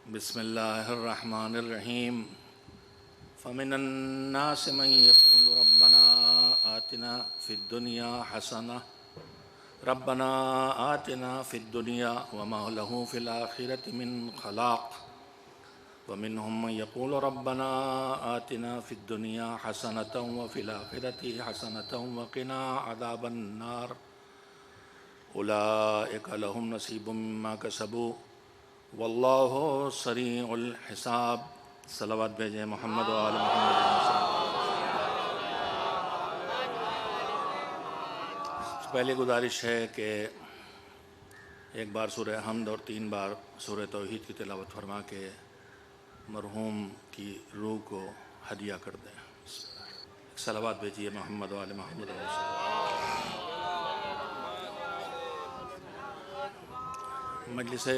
بسم اللہ الرحمن الرحیم فمن الناس من يقول ربنا آتنا في الدنيا حسنة ربنا آتنا في الدنيا وما له في الآخرة من خلاق ومنهم من يقول ربنا آتنا في الدنيا حسنة وفي الآخرة حسنة وقنا عذاب النار أولئك لهم نصيب مما كسبوا واللہ سریع الحساب۔ صلوات بھیجیں محمد و آل محمد۔ پہلی گزارش ہے کہ ایک بار سورہ حمد اور 3 بار سورہ توحید کی تلاوت فرما کے مرحوم کی روح کو ہدیہ کر دیں۔ صلوات بھیجیے محمد و آل محمد۔ مجلس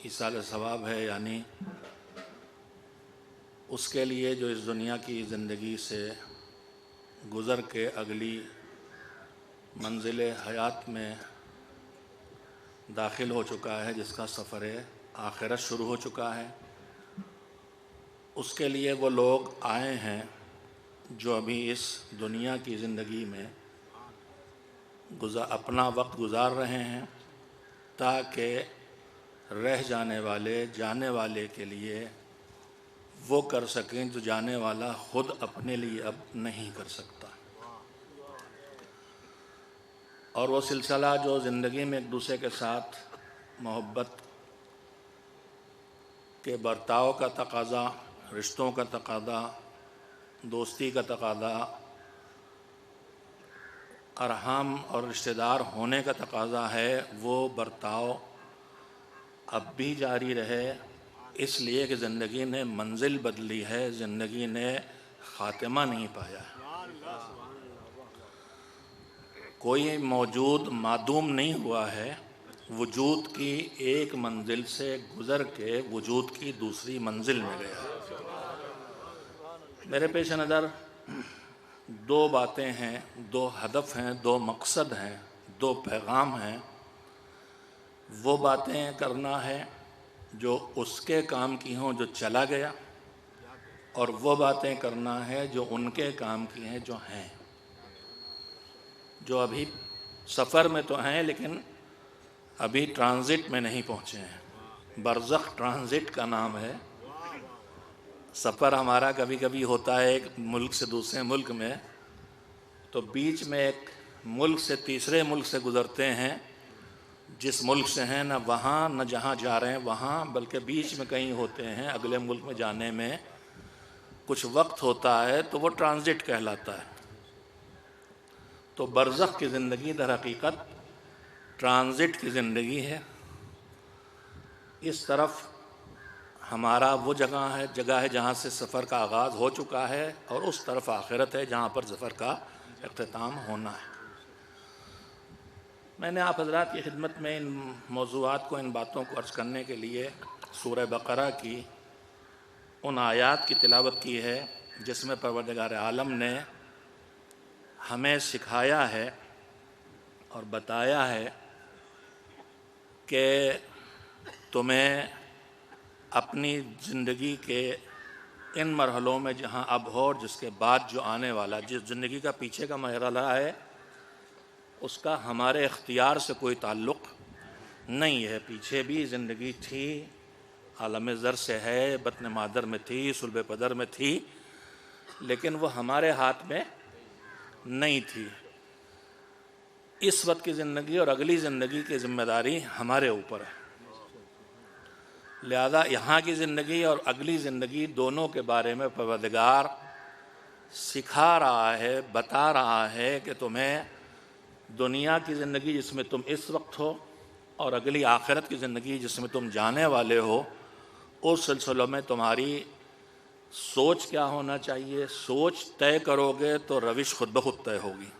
ایصال ثواب ہے، یعنی اس کے لیے جو اس دنیا کی زندگی سے گزر کے اگلی منزل حیات میں داخل ہو چکا ہے، جس کا سفر آخرت شروع ہو چکا ہے، اس کے لیے وہ لوگ آئے ہیں جو ابھی اس دنیا کی زندگی میں اپنا وقت گزار رہے ہیں، تاکہ رہ جانے والے کے لیے وہ کر سکیں جو جانے والا خود اپنے لیے اب نہیں کر سکتا۔ اور وہ سلسلہ جو زندگی میں ایک دوسرے کے ساتھ محبت کے برتاؤ کا تقاضا، رشتوں کا تقاضا، دوستی کا تقاضا، ارحام اور رشتہ دار ہونے کا تقاضا ہے، وہ برتاؤ اب بھی جاری رہے، اس لیے کہ زندگی نے منزل بدلی ہے، زندگی نے خاتمہ نہیں پایا۔ کوئی موجود معدوم نہیں ہوا ہے، وجود کی ایک منزل سے گزر کے وجود کی دوسری منزل میں گیا۔ میرے پیش نظر 2 باتیں ہیں، 2 ہدف ہیں، 2 مقصد ہیں، 2 پیغام ہیں۔ وہ باتیں کرنا ہے جو اس کے کام کی ہوں جو چلا گیا، اور وہ باتیں کرنا ہے جو ان کے کام کی ہیں جو ہیں، جو ابھی سفر میں تو ہیں لیکن ابھی ٹرانزٹ میں نہیں پہنچے ہیں۔ برزخ ٹرانزٹ کا نام ہے۔ سفر ہمارا کبھی کبھی ہوتا ہے ایک ملک سے دوسرے ملک میں، تو بیچ میں ایک ملک سے تیسرے ملک سے گزرتے ہیں، جس ملک سے ہیں نہ وہاں نہ جہاں جا رہے ہیں وہاں، بلکہ بیچ میں کہیں ہوتے ہیں۔ اگلے ملک میں جانے میں کچھ وقت ہوتا ہے تو وہ ٹرانزٹ کہلاتا ہے۔ تو برزخ کی زندگی در حقیقت ٹرانزٹ کی زندگی ہے۔ اس طرف ہمارا وہ جگہ ہے جہاں سے سفر کا آغاز ہو چکا ہے، اور اس طرف آخرت ہے جہاں پر سفر کا اختتام ہونا ہے۔ میں نے آپ حضرات کی خدمت میں ان موضوعات کو، ان باتوں کو عرض کرنے کے لیے سورہ بقرہ کی ان آیات کی تلاوت کی ہے جس میں پروردگار عالم نے ہمیں سکھایا ہے اور بتایا ہے کہ تمہیں اپنی زندگی کے ان مرحلوں میں جہاں اب ہو اور جس کے بعد جو آنے والا، جس زندگی کا پیچھے کا مرحلہ ہے، اس کا ہمارے اختیار سے کوئی تعلق نہیں ہے۔ پیچھے بھی زندگی تھی، عالم زر سے ہے، بطن مادر میں تھی، صلب پدر میں تھی، لیکن وہ ہمارے ہاتھ میں نہیں تھی۔ اس وقت کی زندگی اور اگلی زندگی کی ذمہ داری ہمارے اوپر ہے۔ لہذا یہاں کی زندگی اور اگلی زندگی دونوں کے بارے میں پروردگار سکھا رہا ہے، بتا رہا ہے کہ تمہیں دنیا کی زندگی جس میں تم اس وقت ہو، اور اگلی آخرت کی زندگی جس میں تم جانے والے ہو، اس سلسلوں میں تمہاری سوچ کیا ہونا چاہیے۔ سوچ طے کرو گے تو روش خود بخود طے ہوگی۔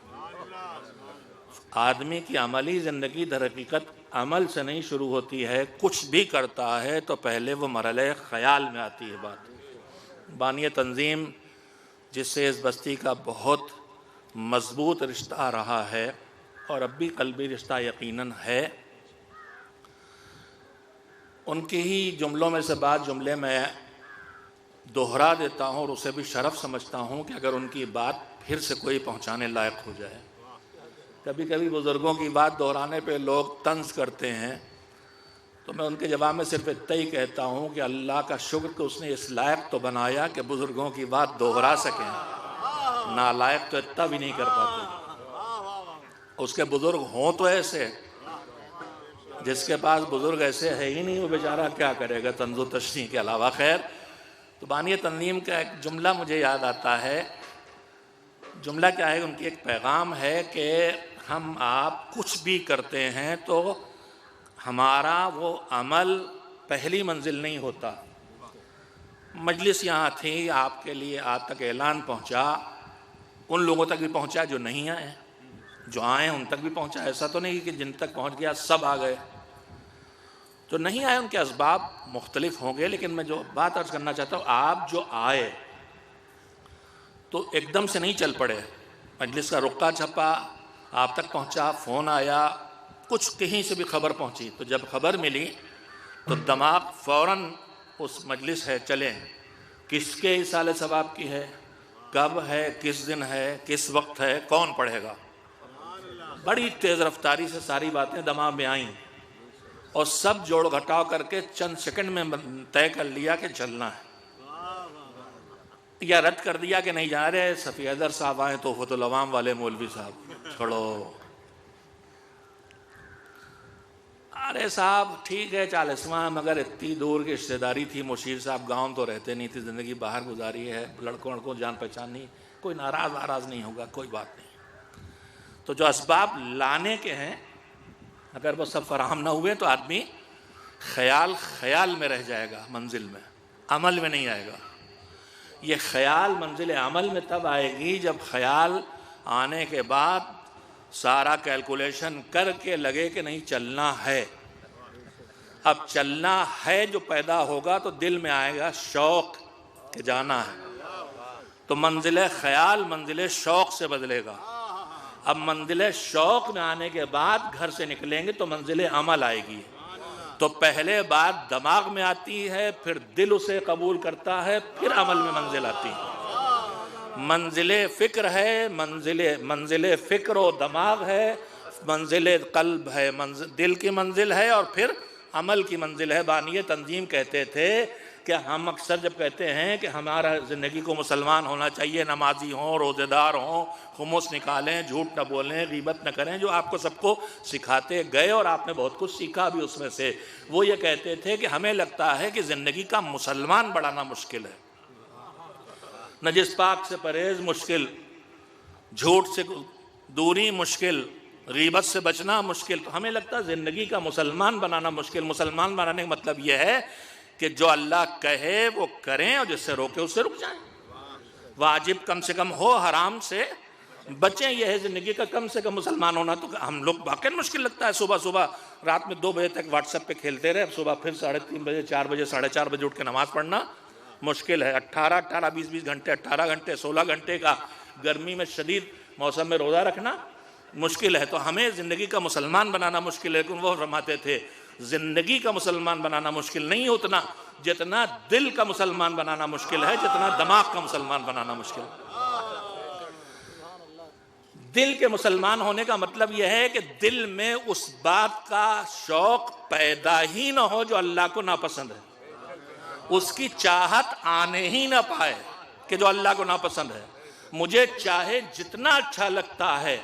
آدمی کی عملی زندگی در حقیقت عمل سے نہیں شروع ہوتی ہے، کچھ بھی کرتا ہے تو پہلے وہ مرحلے خیال میں آتی ہے بات۔ بانی تنظیم جس سے اس بستی کا بہت مضبوط رشتہ رہا ہے اور اب بھی قلبی رشتہ یقیناً ہے، ان کی ہی جملوں میں سے بعض جملے میں دوہرا دیتا ہوں اور اسے بھی شرف سمجھتا ہوں کہ اگر ان کی بات پھر سے کوئی پہنچانے لائق ہو جائے۔ کبھی کبھی بزرگوں کی بات دہرانے پہ لوگ طنز کرتے ہیں، تو میں ان کے جواب میں صرف اتنا ہی کہتا ہوں کہ اللہ کا شکر کہ اس نے اس لائق تو بنایا کہ بزرگوں کی بات دوہرا سکیں، نالائق تو اتنا بھی نہیں کر پاتے۔ اس کے بزرگ ہوں تو ایسے، جس کے پاس بزرگ ایسے ہے ہی نہیں وہ بیچارہ کیا کرے گا طنز و تشریح کے علاوہ۔ خیر، تو بانی تنظیم کا ایک جملہ مجھے یاد آتا ہے۔ جملہ کیا ہے؟ ان کی ایک پیغام ہے کہ ہم آپ کچھ بھی کرتے ہیں تو ہمارا وہ عمل پہلی منزل نہیں ہوتا۔ مجلس یہاں تھی، آپ کے لیے آج تک اعلان پہنچا، ان لوگوں تک بھی پہنچا جو نہیں آئے، جو آئے ان تک بھی پہنچا۔ ایسا تو نہیں کہ جن تک پہنچ گیا سب آ گئے۔ جو نہیں آئے ان کے اسباب مختلف ہوں گے، لیکن میں جو بات عرض کرنا چاہتا ہوں، آپ جو آئے تو ایک دم سے نہیں چل پڑے۔ مجلس کا رکا چھپا، آپ تک پہنچا، فون آیا، کچھ کہیں سے بھی خبر پہنچی، تو جب خبر ملی تو دماغ فوراً اس مجلس ہے چلیں، کس کے ایصال ثواب کی ہے، کب ہے، کس دن ہے، کس وقت ہے، کون پڑھے گا۔ بڑی تیز رفتاری سے ساری باتیں دماغ میں آئیں اور سب جوڑ گھٹاؤ کر کے چند سیکنڈ میں طے کر لیا کہ چلنا ہے، یا رد کر دیا کہ نہیں جا رہے، صفی حیدر صاحب آئے تو توحفۃ العوام والے مولوی صاحب چھوڑو۔ ارے صاحب ٹھیک ہے 40واں، مگر اتنی دور کی رشتہ داری تھی، مشیر صاحب گاؤں تو رہتے نہیں تھی، زندگی باہر گزاری ہے، لڑکوں جان پہچان نہیں، کوئی ناراض نہیں ہوگا، کوئی بات نہیں۔ تو جو اسباب لانے کے ہیں اگر وہ سب فراہم نہ ہوئے تو آدمی خیال میں رہ جائے گا، منزل میں، عمل میں نہیں آئے گا۔ یہ خیال منزل عمل میں تب آئے گی جب خیال آنے کے بعد سارا کیلکولیشن کر کے لگے کہ نہیں چلنا ہے۔ اب چلنا ہے جو پیدا ہوگا تو دل میں آئے گا شوق کہ جانا ہے، تو منزل خیال منزل شوق سے بدلے گا۔ اب منزل شوق میں آنے کے بعد گھر سے نکلیں گے تو منزل عمل آئے گی۔ تو پہلے بات دماغ میں آتی ہے، پھر دل اسے قبول کرتا ہے، پھر عمل میں منزل آتی ہے۔ منزل فکر ہے، منزل فکر و دماغ ہے، منزل قلب ہے، دل کی منزل ہے، اور پھر عمل کی منزل ہے۔ بانی تنظیم کہتے تھے کہ ہم اکثر جب کہتے ہیں کہ ہمارا زندگی کو مسلمان ہونا چاہیے، نمازی ہوں، روزے دار ہوں، خمس نکالیں، جھوٹ نہ بولیں، غیبت نہ کریں، جو آپ کو سب کو سکھاتے گئے اور آپ نے بہت کچھ سیکھا بھی اس میں سے، وہ یہ کہتے تھے کہ ہمیں لگتا ہے کہ زندگی کا مسلمان بنانا مشکل ہے، نجس پاک سے پرہیز مشکل، جھوٹ سے دوری مشکل، غیبت سے بچنا مشکل، تو ہمیں لگتا ہے زندگی کا مسلمان بنانا مشکل۔ مسلمان بنانے کا مطلب یہ ہے کہ جو اللہ کہے وہ کریں اور جس سے روکے اس سے رک جائیں، واجب کم سے کم ہو، حرام سے بچیں، یہ ہے زندگی کا کم سے کم مسلمان ہونا۔ تو ہم لوگ واقعی مشکل لگتا ہے، صبح رات میں 2 بجے تک واٹس ایپ پہ کھیلتے رہے، صبح پھر 3:30 بجے 4 بجے 4:30 بجے اٹھ کے نماز پڑھنا مشکل ہے۔ 18 20 گھنٹے 18 گھنٹے 16 گھنٹے کا گرمی میں شدید موسم میں روزہ رکھنا مشکل ہے۔ تو ہمیں زندگی کا مسلمان بنانا مشکل ہے، لیکن وہ فرماتے تھے زندگی کا مسلمان بنانا مشکل نہیں اتنا جتنا دل کا مسلمان بنانا مشکل ہے، جتنا دماغ کا مسلمان بنانا مشکل ہے۔ دل کے مسلمان ہونے کا مطلب یہ ہے کہ دل میں اس بات کا شوق پیدا ہی نہ ہو جو اللہ کو ناپسند ہے، اس کی چاہت آنے ہی نہ پائے کہ جو اللہ کو ناپسند ہے۔ مجھے چاہے جتنا اچھا لگتا ہے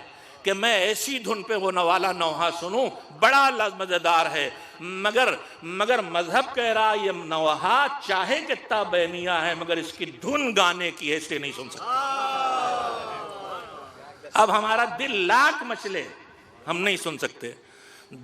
کہ میں ایسی دھن پہ وہ نوالا نوحہ سنوں، بڑا مزیدار ہے، مگر مذہب کہہ رہا یہ نوحہ چاہے کتنا بینیا ہے مگر اس کی دھن گانے کی ہے، اس لیے نہیں سن سکتا۔ اب ہمارا دل لاکھ مچلے ہم نہیں سن سکتے۔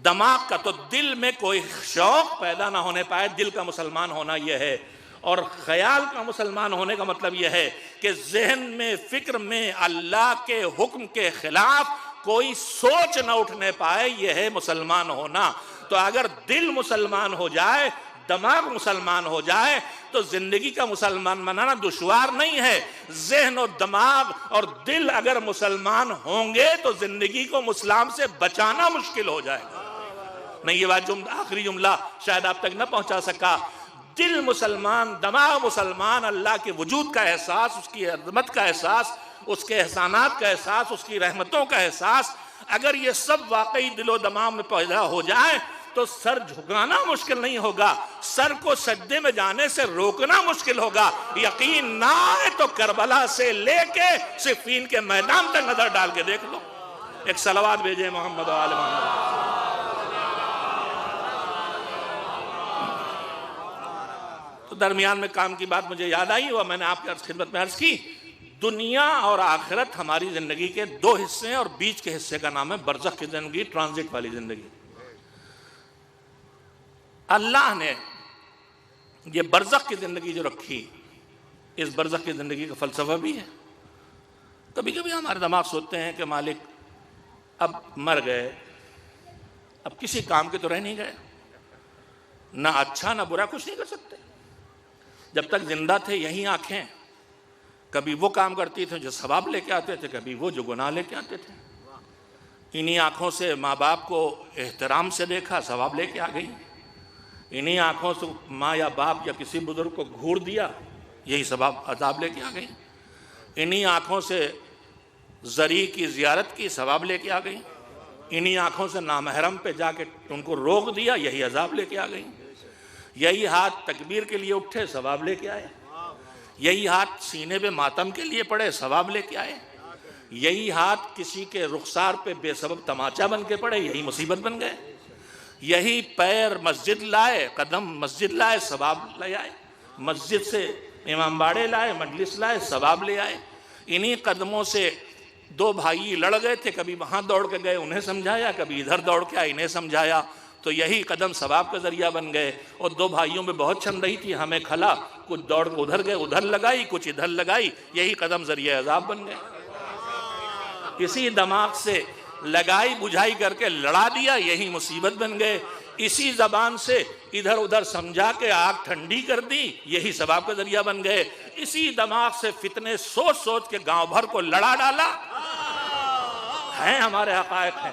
دماغ کا تو دل میں کوئی شوق پیدا نہ ہونے پائے، دل کا مسلمان ہونا یہ ہے۔ اور خیال کا مسلمان ہونے کا مطلب یہ ہے کہ ذہن میں فکر میں اللہ کے حکم کے خلاف کوئی سوچ نہ اٹھنے پائے، یہ ہے مسلمان ہونا۔ تو اگر دل مسلمان ہو جائے، دماغ مسلمان ہو جائے تو زندگی کا مسلمان بنانا دشوار نہیں ہے۔ ذہن اور دماغ اور دل اگر مسلمان ہوں گے تو زندگی کو اسلام سے بچانا مشکل ہو جائے گا۔ نہیں یہ بات آخری جملہ شاید آپ تک نہ پہنچا سکا. دل مسلمان، دماغ مسلمان اللہ کے وجود کا احساس، اس کی عظمت کا احساس، اس کے احسانات کا احساس، اس کی رحمتوں کا احساس، اگر یہ سب واقعی دل و دماغ میں پیدا ہو جائے تو سر جھکانا مشکل نہیں ہوگا، سر کو سجدے میں جانے سے روکنا مشکل ہوگا. یقین نہ آئے تو کربلا سے لے کے صفین کے میدان تک نظر ڈال کے دیکھ لو. ایک صلوات بھیجے محمد و آل محمد. تو درمیان میں کام کی بات مجھے یاد آئی اور میں نے آپ کی خدمت میں عرض کی، دنیا اور آخرت ہماری زندگی کے دو حصے ہیں اور بیچ کے حصے کا نام ہے برزخ کی زندگی، ٹرانزٹ والی زندگی. اللہ نے یہ برزخ کی زندگی جو رکھی، اس برزخ کی زندگی کا فلسفہ بھی ہے. کبھی کبھی ہمارے دماغ سوچتے ہیں کہ مالک اب مر گئے، اب کسی کام کے تو رہ نہیں گئے، نہ اچھا نہ برا کچھ نہیں کر سکتے. جب تک زندہ تھے یہی آنکھیں کبھی وہ کام کرتی تھیں جو ثواب لے کے آتے تھے، کبھی وہ جو گناہ لے کے آتے تھے. انہی آنکھوں سے ماں باپ کو احترام سے دیکھا، ثواب لے کے آ گئی. انہی آنکھوں سے ماں یا باپ یا کسی بزرگ کو گھور دیا، یہی ثواب عذاب لے کے آ گئی. انہی آنکھوں سے زری کی زیارت کی، ثواب لے کے آ گئی. انہی آنکھوں سے نامحرم پہ جا کے ان کو روک دیا، یہی عذاب لے کے آ گئی. یہی ہاتھ تکبیر کے لیے اٹھے، ثواب لے کے آئے. یہی ہاتھ سینے پہ ماتم کے لیے پڑے، ثواب لے کے آئے. یہی ہاتھ کسی کے رخسار پہ بے سبب تماچا بن کے پڑے، یہی مصیبت بن گئے. یہی پیر مسجد لائے، قدم مسجد لائے، ثواب لے آئے. مسجد سے امام باڑے لائے، مجلس لائے، ثواب لے آئے. انہی قدموں سے دو بھائی لڑ گئے تھے، کبھی وہاں دوڑ کے گئے انہیں سمجھایا، کبھی ادھر دوڑ کے آئے انہیں سمجھایا، تو یہی قدم ثواب کا ذریعہ بن گئے. اور دو بھائیوں میں بہت چھن رہی تھی، ہمیں کھلا، کچھ دوڑ کے ادھر گئے، ادھر لگائی، کچھ ادھر لگائی، یہی قدم ذریعہ عذاب بن گئے. اسی دماغ سے لگائی بجھائی کر کے لڑا دیا، یہی مصیبت بن گئے. اسی زبان سے ادھر ادھر سمجھا کے آگ ٹھنڈی کر دی، یہی ثواب کا ذریعہ بن گئے. اسی دماغ سے فتنے سوچ سوچ کے گاؤں بھر کو لڑا ڈالا. ہیں ہمارے حقائق ہیں،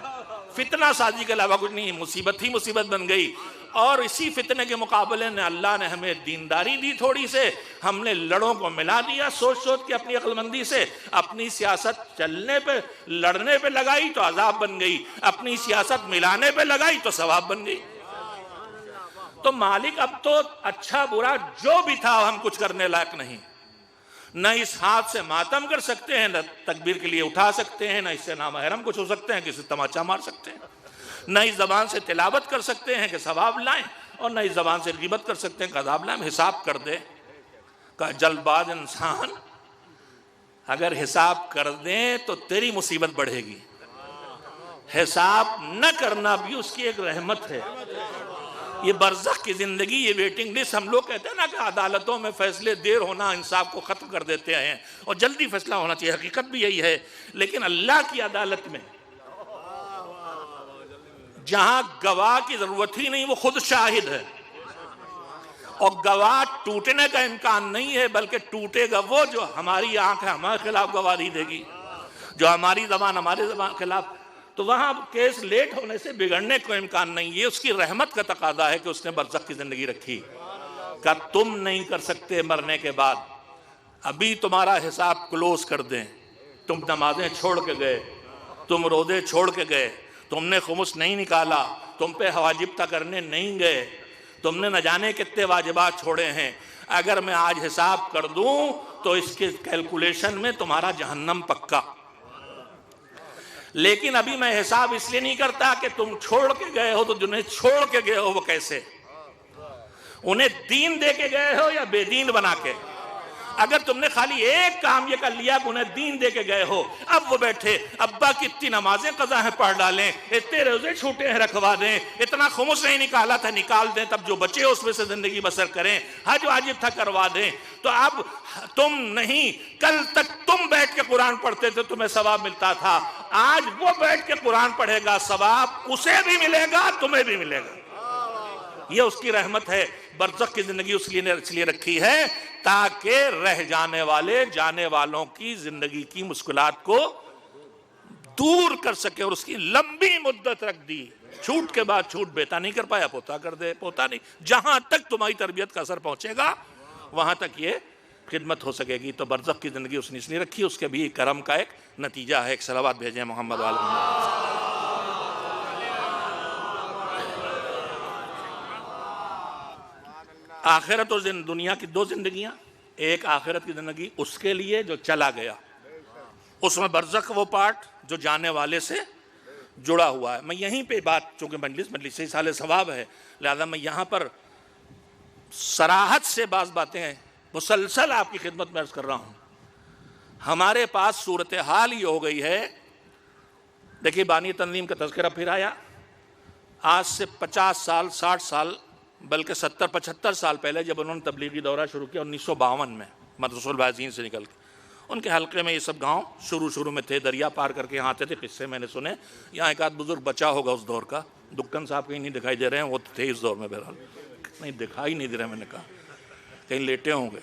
فتنہ سازی کے علاوہ کچھ نہیں، مصیبت ہی مصیبت بن گئی. اور اسی فتنے کے مقابلے میں اللہ نے ہمیں دینداری دی تھوڑی سے، ہم نے لڑوں کو ملا دیا سوچ سوچ کے اپنی عقل مندی سے. اپنی سیاست چلنے پہ لڑنے پہ لگائی تو عذاب بن گئی، اپنی سیاست ملانے پہ لگائی تو ثواب بن گئی. تو مالک اب تو اچھا برا جو بھی تھا ہم کچھ کرنے لائق نہیں. نہ اس ہاتھ سے ماتم کر سکتے ہیں، نہ تکبیر کے لیے اٹھا سکتے ہیں، نہ اس سے نامحرم کچھ ہو سکتے ہیں، کسی تماچا مار سکتے ہیں. نہ اس زبان سے تلاوت کر سکتے ہیں کہ ثواب لائیں، اور نہ اس زبان سے غیبت کر سکتے ہیں کہ عذاب لائیں. حساب کر دے کہ جلد باز انسان اگر حساب کر دیں تو تیری مصیبت بڑھے گی. حساب نہ کرنا بھی اس کی ایک رحمت ہے. یہ برزخ کی زندگی، یہ ویٹنگ لسٹ، ہم لوگ کہتے ہیں نا کہ عدالتوں میں فیصلے دیر ہونا انصاف کو ختم کر دیتے ہیں اور جلدی فیصلہ ہونا چاہیے، حقیقت بھی یہی ہے. لیکن اللہ کی عدالت میں جہاں گواہ کی ضرورت ہی نہیں، وہ خود شاہد ہے، اور گواہ ٹوٹنے کا امکان نہیں ہے، بلکہ ٹوٹے گا وہ جو ہماری آنکھ ہے ہمارے خلاف گواہی دے گی، جو ہماری زبان ہمارے زبان کے خلاف. تو وہاں کیس لیٹ ہونے سے بگڑنے کو امکان نہیں. یہ اس کی رحمت کا تقاضا ہے کہ اس نے برزخ کی زندگی رکھی. کہ تم نہیں کر سکتے مرنے کے بعد، ابھی تمہارا حساب کلوز کر دیں. تم نمازیں چھوڑ کے گئے، تم روزے چھوڑ کے گئے، تم نے خمس نہیں نکالا، تم پہ واجب تا کرنے نہیں گئے، تم نے نہ جانے کتنے واجبات چھوڑے ہیں. اگر میں آج حساب کر دوں تو اس کے کیلکولیشن میں تمہارا جہنم پکا. لیکن ابھی میں حساب اس لیے نہیں کرتا کہ تم چھوڑ کے گئے ہو، تو جنہیں چھوڑ کے گئے ہو وہ کیسے، انہیں دین دے کے گئے ہو یا بے دین بنا کے. اگر تم نے خالی ایک کام یہ کر لیا کہ انہیں دین دے کے گئے ہو، اب وہ بیٹھے ابا کی اتنی نمازیں قضا ہیں پڑھ ڈالیں، اتنے روزے چھوٹے ہیں رکھوا دیں، اتنا خمس نہیں نکالا تھا نکال دیں، تب جو بچے اس میں سے زندگی بسر کریں، حج واجب تھا کروا دیں. تو اب تم نہیں، کل تک تم بیٹھ کے قرآن پڑھتے تھے تمہیں ثواب ملتا تھا، آج وہ بیٹھ کے قرآن پڑھے گا، ثواب اسے بھی ملے گا تمہیں بھی ملے گا. یہ اس کی رحمت ہے. برزخ کی زندگی اس لیے رکھی ہے تاکہ رہ جانے والے جانے والوں کی زندگی کی مشکلات کو دور کر سکے، اور اس کی لمبی مدت رکھ دی. چھوٹ کے بعد چھوٹ، بیٹا نہیں کر پایا پوتا کر دے، پوتا نہیں، جہاں تک تمہاری تربیت کا اثر پہنچے گا وہاں تک یہ خدمت ہو سکے گی۔ تو برزخ کی زندگی اس نے اس لیے رکھی، اس کے بھی کرم کا ایک نتیجہ ہے۔ ایک صلوات بھیجیں محمد وآل محمد۔ آخرت اور دنیا کی دو زندگیاں، ایک آخرت کی زندگی اس کے لیے جو چلا گیا، اس میں برزخ وہ پارٹ جو جانے والے سے جڑا ہوا ہے۔ میں یہیں پہ بات، چونکہ مجلس سے سال ثواب ہے، لہذا میں یہاں پر صراحت سے بعض باتیں مسلسل آپ کی خدمت میں عرض کر رہا ہوں۔ ہمارے پاس صورتحال یہ ہو گئی ہے، دیکھیے بانی تنظیم کا تذکرہ پھر آیا، آج سے 50 سال 60 سال بلکہ 70 75 سال پہلے جب انہوں نے تبلیغی دورہ شروع کیا 1952 میں مدرسہ الواعظین سے نکل کے، ان کے حلقے میں یہ سب گاؤں شروع میں تھے، دریا پار کر کے یہاں آتے تھے، قصے میں نے سنے۔ یہاں ایک آدھ بزرگ بچا ہوگا اس دور کا، دکن صاحب کہیں نہیں دکھائی دے رہے ہیں، وہ تھے اس دور میں، بہرحال نہیں دکھائی نہیں دے رہے، میں نے کہا کہیں لیٹے ہوں گے،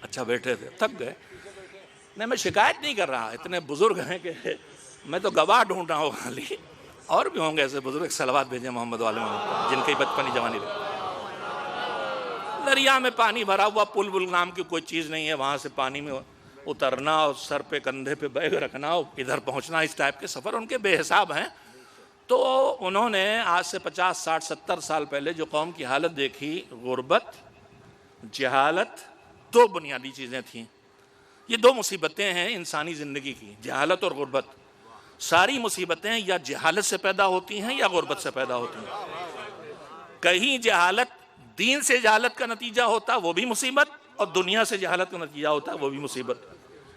اچھا بیٹھے تھے، تھک گئے۔ نہیں میں شکایت نہیں کر رہا، اتنے بزرگ ہیں کہ میں تو گواہ ڈھونڈ رہا ہوں خالی، اور بھی ہوں گے ایسے بزرگ۔ ایک صلوات بھیجیں محمد والے محمد جن کی بچپنی جوانی رہی۔ دریا میں پانی بھرا ہوا، پل بل نام کی کوئی چیز نہیں ہے، وہاں سے پانی میں اترنا اور سر پہ کندھے پہ بیگ رکھنا اور ادھر پہنچنا، اس ٹائپ کے سفر ان کے بے حساب ہیں۔ تو انہوں نے آج سے 50 60 70 سال پہلے جو قوم کی حالت دیکھی، غربت، جہالت، دو بنیادی چیزیں تھیں۔ یہ دو مصیبتیں ہیں انسانی زندگی کی، جہالت اور غربت۔ ساری مصیبتیں یا جہالت سے پیدا ہوتی ہیں یا غربت سے پیدا ہوتی ہیں۔ کہیں جہالت دین سے جہالت کا نتیجہ ہوتا وہ بھی مصیبت، اور دنیا سے جہالت کا نتیجہ ہوتا وہ بھی مصیبت۔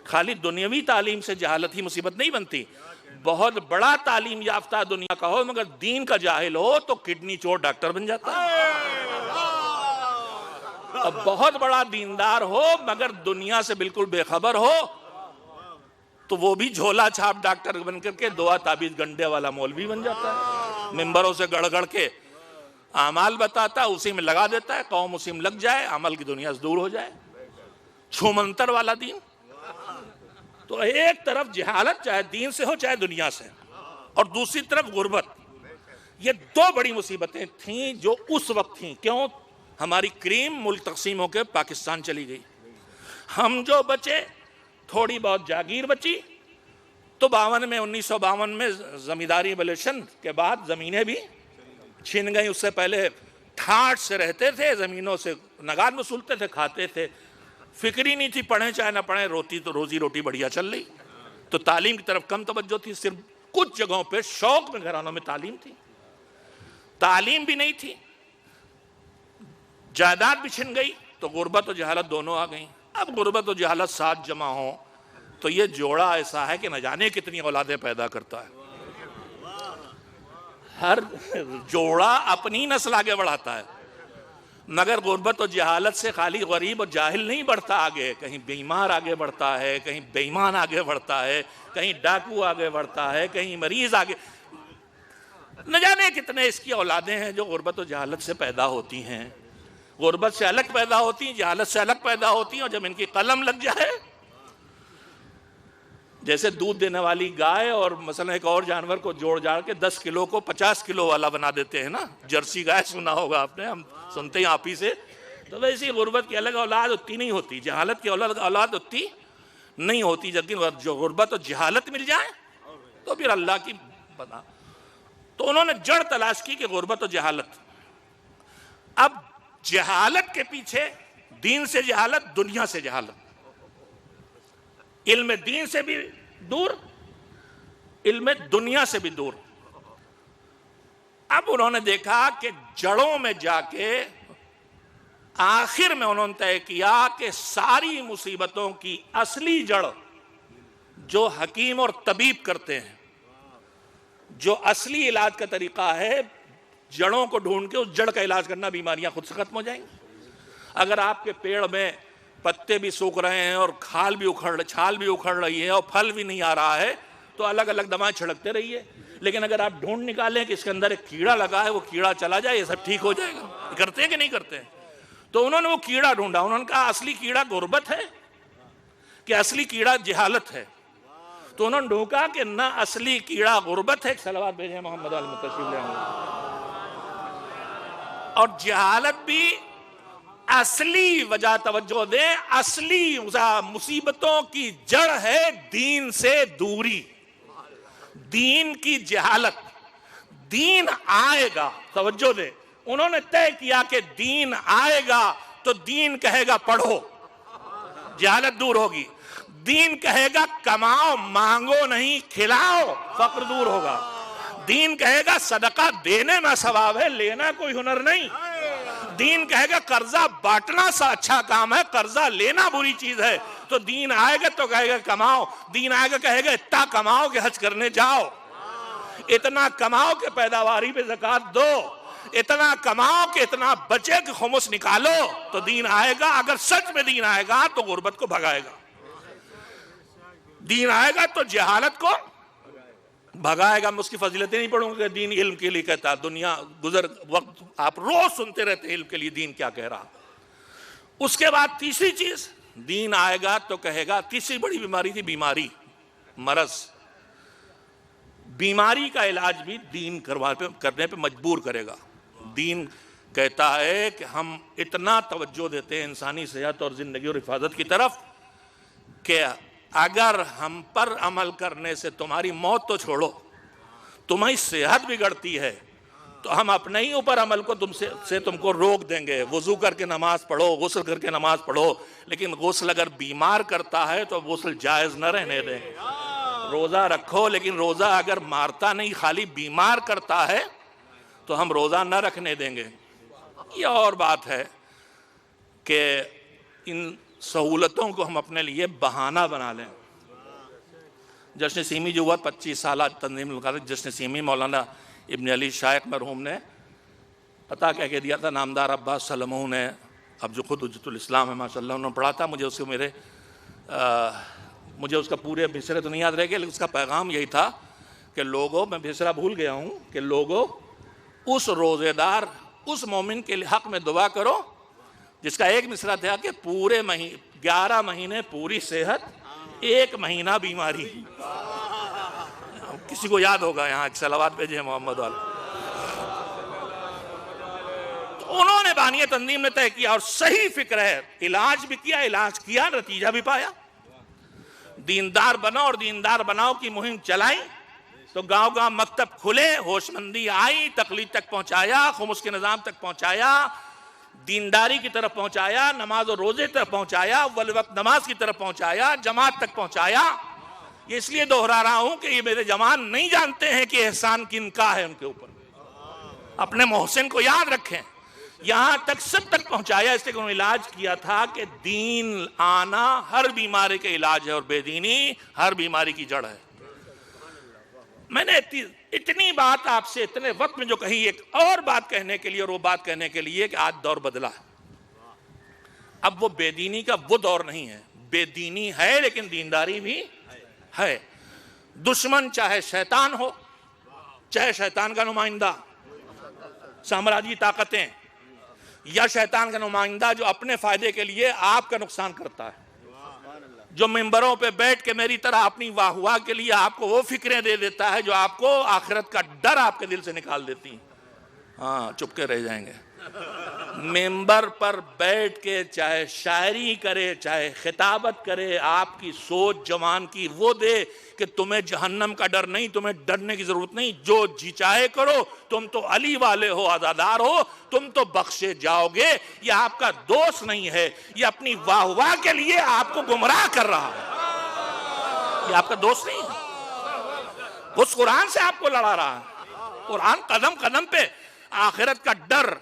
خالی دنیاوی تعلیم سے جہالت ہی مصیبت نہیں بنتی، بہت بڑا تعلیم یافتہ دنیا کا ہو مگر دین کا جاہل ہو تو کڈنی چور ڈاکٹر بن جاتا ہے۔ اب بہت بڑا دیندار ہو مگر دنیا سے بالکل بے خبر ہو تو وہ بھی جھولا چھاپ ڈاکٹر بن کر کے دعا تعبیذ گنڈے والا مولوی بن جاتا ہے، ممبروں سے گڑ گڑ کے اعمال بتاتا ہے، اسی میں لگا دیتا ہے، قوم اسی میں لگ جائے، عمل کی دنیا سے دور ہو جائے، چھومنتر والا دین۔ تو ایک طرف جہالت چاہے دین سے ہو چاہے دنیا سے، اور دوسری طرف غربت، یہ دو بڑی مصیبتیں تھیں جو اس وقت تھیں۔ کیوں؟ ہماری کریم ملک تقسیم ہو کے پاکستان چلی گئی، ہم جو بچے تھوڑی بہت جاگیر بچی، تو 1952 میں زمینداری ایبولیشن کے بعد زمینیں بھی چھن گئیں۔ اس سے پہلے ٹھاٹ سے رہتے تھے، زمینوں سے نگار وصولتے تھے، کھاتے تھے، فکر ہی نہیں تھی، پڑھیں چاہے نہ پڑھیں، روزی روٹی بڑھیا چل رہی۔ تو تعلیم کی طرف کم توجہ تھی، صرف کچھ جگہوں پہ شوق میں گھرانوں میں تعلیم تھی، تعلیم بھی نہیں تھی، جائیداد بھی چھن گئی، تو غربت و جہالت دونوں آ گئیں۔ اب غربت و جہالت ساتھ جمع ہوں تو یہ جوڑا ایسا ہے کہ نہ جانے کتنی اولادیں پیدا کرتا ہے۔ ہر جوڑا اپنی نسل آگے بڑھاتا ہے، مگر غربت و جہالت سے خالی غریب اور جاہل نہیں بڑھتا آگے، کہیں بیمار آگے بڑھتا ہے، کہیں بے ایمان آگے بڑھتا ہے، کہیں ڈاکو آگے بڑھتا ہے، کہیں مریض آگے، نہ جانے کتنے اس کی اولادیں ہیں جو غربت و جہالت سے پیدا ہوتی ہیں۔ غربت سے الگ پیدا ہوتی ہیں، جہالت سے الگ پیدا ہوتی ہیں، اور جب ان کی قلم لگ جائے، جیسے دودھ دینے والی گائے اور مثلا ایک اور جانور کو جوڑ جاڑ کے 10 کلو کو 50 کلو والا بنا دیتے ہیں نا، جرسی گائے سنا ہوگا آپ نے، ہم سنتے ہیں آپ ہی سے، تو ویسی غربت کی الگ اولاد اتنی نہیں ہوتی، جہالت کی اولاد اتنی نہیں ہوتی، لیکن جو غربت اور جہالت مل جائے تو پھر اللہ کی بنا۔ تو انہوں نے جڑ تلاش کی کہ غربت اور جہالت، اب جہالت کے پیچھے دین سے جہالت، دنیا سے جہالت، علم دین سے بھی دور، علم دنیا سے بھی دور۔ اب انہوں نے دیکھا کہ جڑوں میں جا کے آخر میں انہوں نے طے کیا کہ ساری مصیبتوں کی اصلی جڑ جو حکیم اور طبیب کرتے ہیں، جو اصلی علاج کا طریقہ ہے، جڑوں کو ڈھونڈ کے اس جڑ کا علاج کرنا، بیماریاں خود سے ختم ہو جائیں گی۔ اگر آپ کے پیڑ میں پتے بھی سوکھ رہے ہیں اور چھال بھی اکھڑ رہی ہے اور پھل بھی نہیں آ رہا ہے تو الگ الگ دوائیں چھڑکتے رہیے، لیکن اگر آپ ڈھونڈ نکالیں کہ اس کے اندر ایک کیڑا لگا ہے، وہ کیڑا چلا جائے، یہ سب ٹھیک ہو جائے گا۔ کرتے ہیں کہ نہیں کرتے؟ تو انہوں نے وہ کیڑا ڈھونڈا، انہوں نے کہا اصلی کیڑا غربت ہے کہ اصلی کیڑا جہالت ہے؟ تو انہوں نے ڈھونکا کہ نہ اصلی کیڑا غربت ہے. صلوات بھیجیں محمد علیہ تشریف لے آئیں. اور جہالت بھی اصلی وجہ توجہ دیں، اصلی مصیبتوں کی جڑ ہے دین سے دوری، دین کی جہالت. دین آئے گا، توجہ دیں، انہوں نے طے کیا کہ دین آئے گا تو دین کہے گا پڑھو، جہالت دور ہوگی. دین کہے گا کماؤ، مانگو نہیں کھلاؤ، فقر دور ہوگا. دین کہے گا صدقہ دینے میں ثواب ہے، لینا کوئی ہنر نہیں. دین کہے گا قرضہ بانٹنا سا اچھا کام ہے، قرضہ لینا بری چیز ہے. تو دین آئے گا تو کہے گا کماؤ. دین آئے گا کہے گا اتنا کماؤ کہ حج کرنے جاؤ، اتنا کماؤ کہ پیداواری پہ زکوٰۃ دو، اتنا کماؤ کہ اتنا بچے کہ خمس نکالو. تو دین آئے گا. اگر سچ میں دین آئے گا تو غربت کو بھگائے گا. دین آئے گا تو جہالت کو بھگائے گا. میں اس کی فضیلتیں نہیں پڑھوں گا کہ دین علم کے لیے کہتا ہے. دنیا گزر وقت آپ روز سنتے رہتے ہیں علم کے لیے دین کیا کہہ رہا. اس کے بعد تیسری چیز دین آئے گا تو کہے گا، تیسری بڑی بیماری تھی بیماری، مرض. بیماری کا علاج بھی دین کرنے پہ مجبور کرے گا. دین کہتا ہے کہ ہم اتنا توجہ دیتے ہیں انسانی صحت اور زندگی اور حفاظت کی طرف کہ اگر ہم پر عمل کرنے سے تمہاری موت تو چھوڑو، تمہاری صحت بگڑتی ہے تو ہم اپنے ہی اوپر عمل کو تم کو روک دیں گے. وضو کر کے نماز پڑھو، غسل کر کے نماز پڑھو، لیکن غسل اگر بیمار کرتا ہے تو غسل جائز نہ رہنے دیں. روزہ رکھو، لیکن روزہ اگر مارتا نہیں خالی بیمار کرتا ہے تو ہم روزہ نہ رکھنے دیں گے. یہ اور بات ہے کہ ان سہولتوں کو ہم اپنے لیے بہانہ بنا لیں. جشن سیمی جو ہوا 25 سالہ تنظیم جشن سیمی، مولانا ابن علی شائق مرحوم نے پتہ کہہ کے دیا تھا. نامدار عباس سلموں نے، اب جو خود حجت الاسلام ہے ماشاءاللہ، انہوں نے پڑھا تھا. مجھے اس کا پورے بھیسرے تو نہیں یاد رہ گئے، لیکن اس کا پیغام یہی تھا کہ لوگوں، میں بھیسرا بھول گیا ہوں، کہ لوگوں اس روزے دار، اس مومن کے حق میں دعا کرو جس کا ایک مصرع تھا کہ پورے 11 مہینے پوری صحت، 1 مہینہ بیماری. کسی کو یاد ہوگا یہاں صلوات بھیجیں محمد والا. انہوں نے بانی تنظیم نے طے کیا اور صحیح فکر ہے، علاج بھی کیا، علاج کیا، نتیجہ بھی پایا. دیندار بناؤ اور دیندار بناؤ کی مہم چلائی تو گاؤں گاؤں مکتب کھلے، ہوش مندی آئی، تقلید تک پہنچایا، خمس کے نظام تک پہنچایا، دینداری کی طرف پہنچایا، نماز و روزے تک پہنچایا، وقت نماز کی طرف پہنچایا، جماعت تک پہنچایا. یہ اس لیے دہرا رہا ہوں کہ یہ میرے جوان نہیں جانتے ہیں کہ احسان کن کا ہے ان کے اوپر. اپنے محسن کو یاد رکھیں. یہاں تک سب تک پہنچایا، اس لیے کہ انہوں نے علاج کیا تھا کہ دین آنا ہر بیماری کا علاج ہے اور بے دینی ہر بیماری کی جڑ ہے. میں نے اتنی بات آپ سے اتنے وقت میں جو کہی، ایک اور بات کہنے کے لیے، اور وہ بات کہنے کے لیے کہ آج دور بدلا ہے. اب وہ بے دینی کا وہ دور نہیں ہے. بے دینی ہے لیکن دینداری بھی ہے. دشمن چاہے شیطان ہو، چاہے شیطان کا نمائندہ سامراجی طاقتیں، یا شیطان کا نمائندہ جو اپنے فائدے کے لیے آپ کا نقصان کرتا ہے، جو ممبروں پہ بیٹھ کے میری طرح اپنی واہ واہ کے لیے آپ کو وہ فکریں دے دیتا ہے جو آپ کو آخرت کا ڈر آپ کے دل سے نکال دیتی ہیں. ہاں، چپ کے رہ جائیں گے. ممبر پر بیٹھ کے چاہے شاعری کرے، چاہے خطابت کرے، آپ کی سوچ جوان کی وہ دے کہ تمہیں جہنم کا ڈر نہیں، تمہیں ڈرنے کی ضرورت نہیں، جو جی چاہے کرو، تم تو علی والے ہو، عزادار ہو، تم تو بخشے جاؤ گے. یہ آپ کا دوست نہیں ہے، یہ اپنی واہ واہ کے لیے آپ کو گمراہ کر رہا ہے. یہ آپ کا دوست نہیں ہے. اس قرآن سے آپ کو لڑا رہا ہے. قرآن قدم قدم پہ آخرت کا ڈر،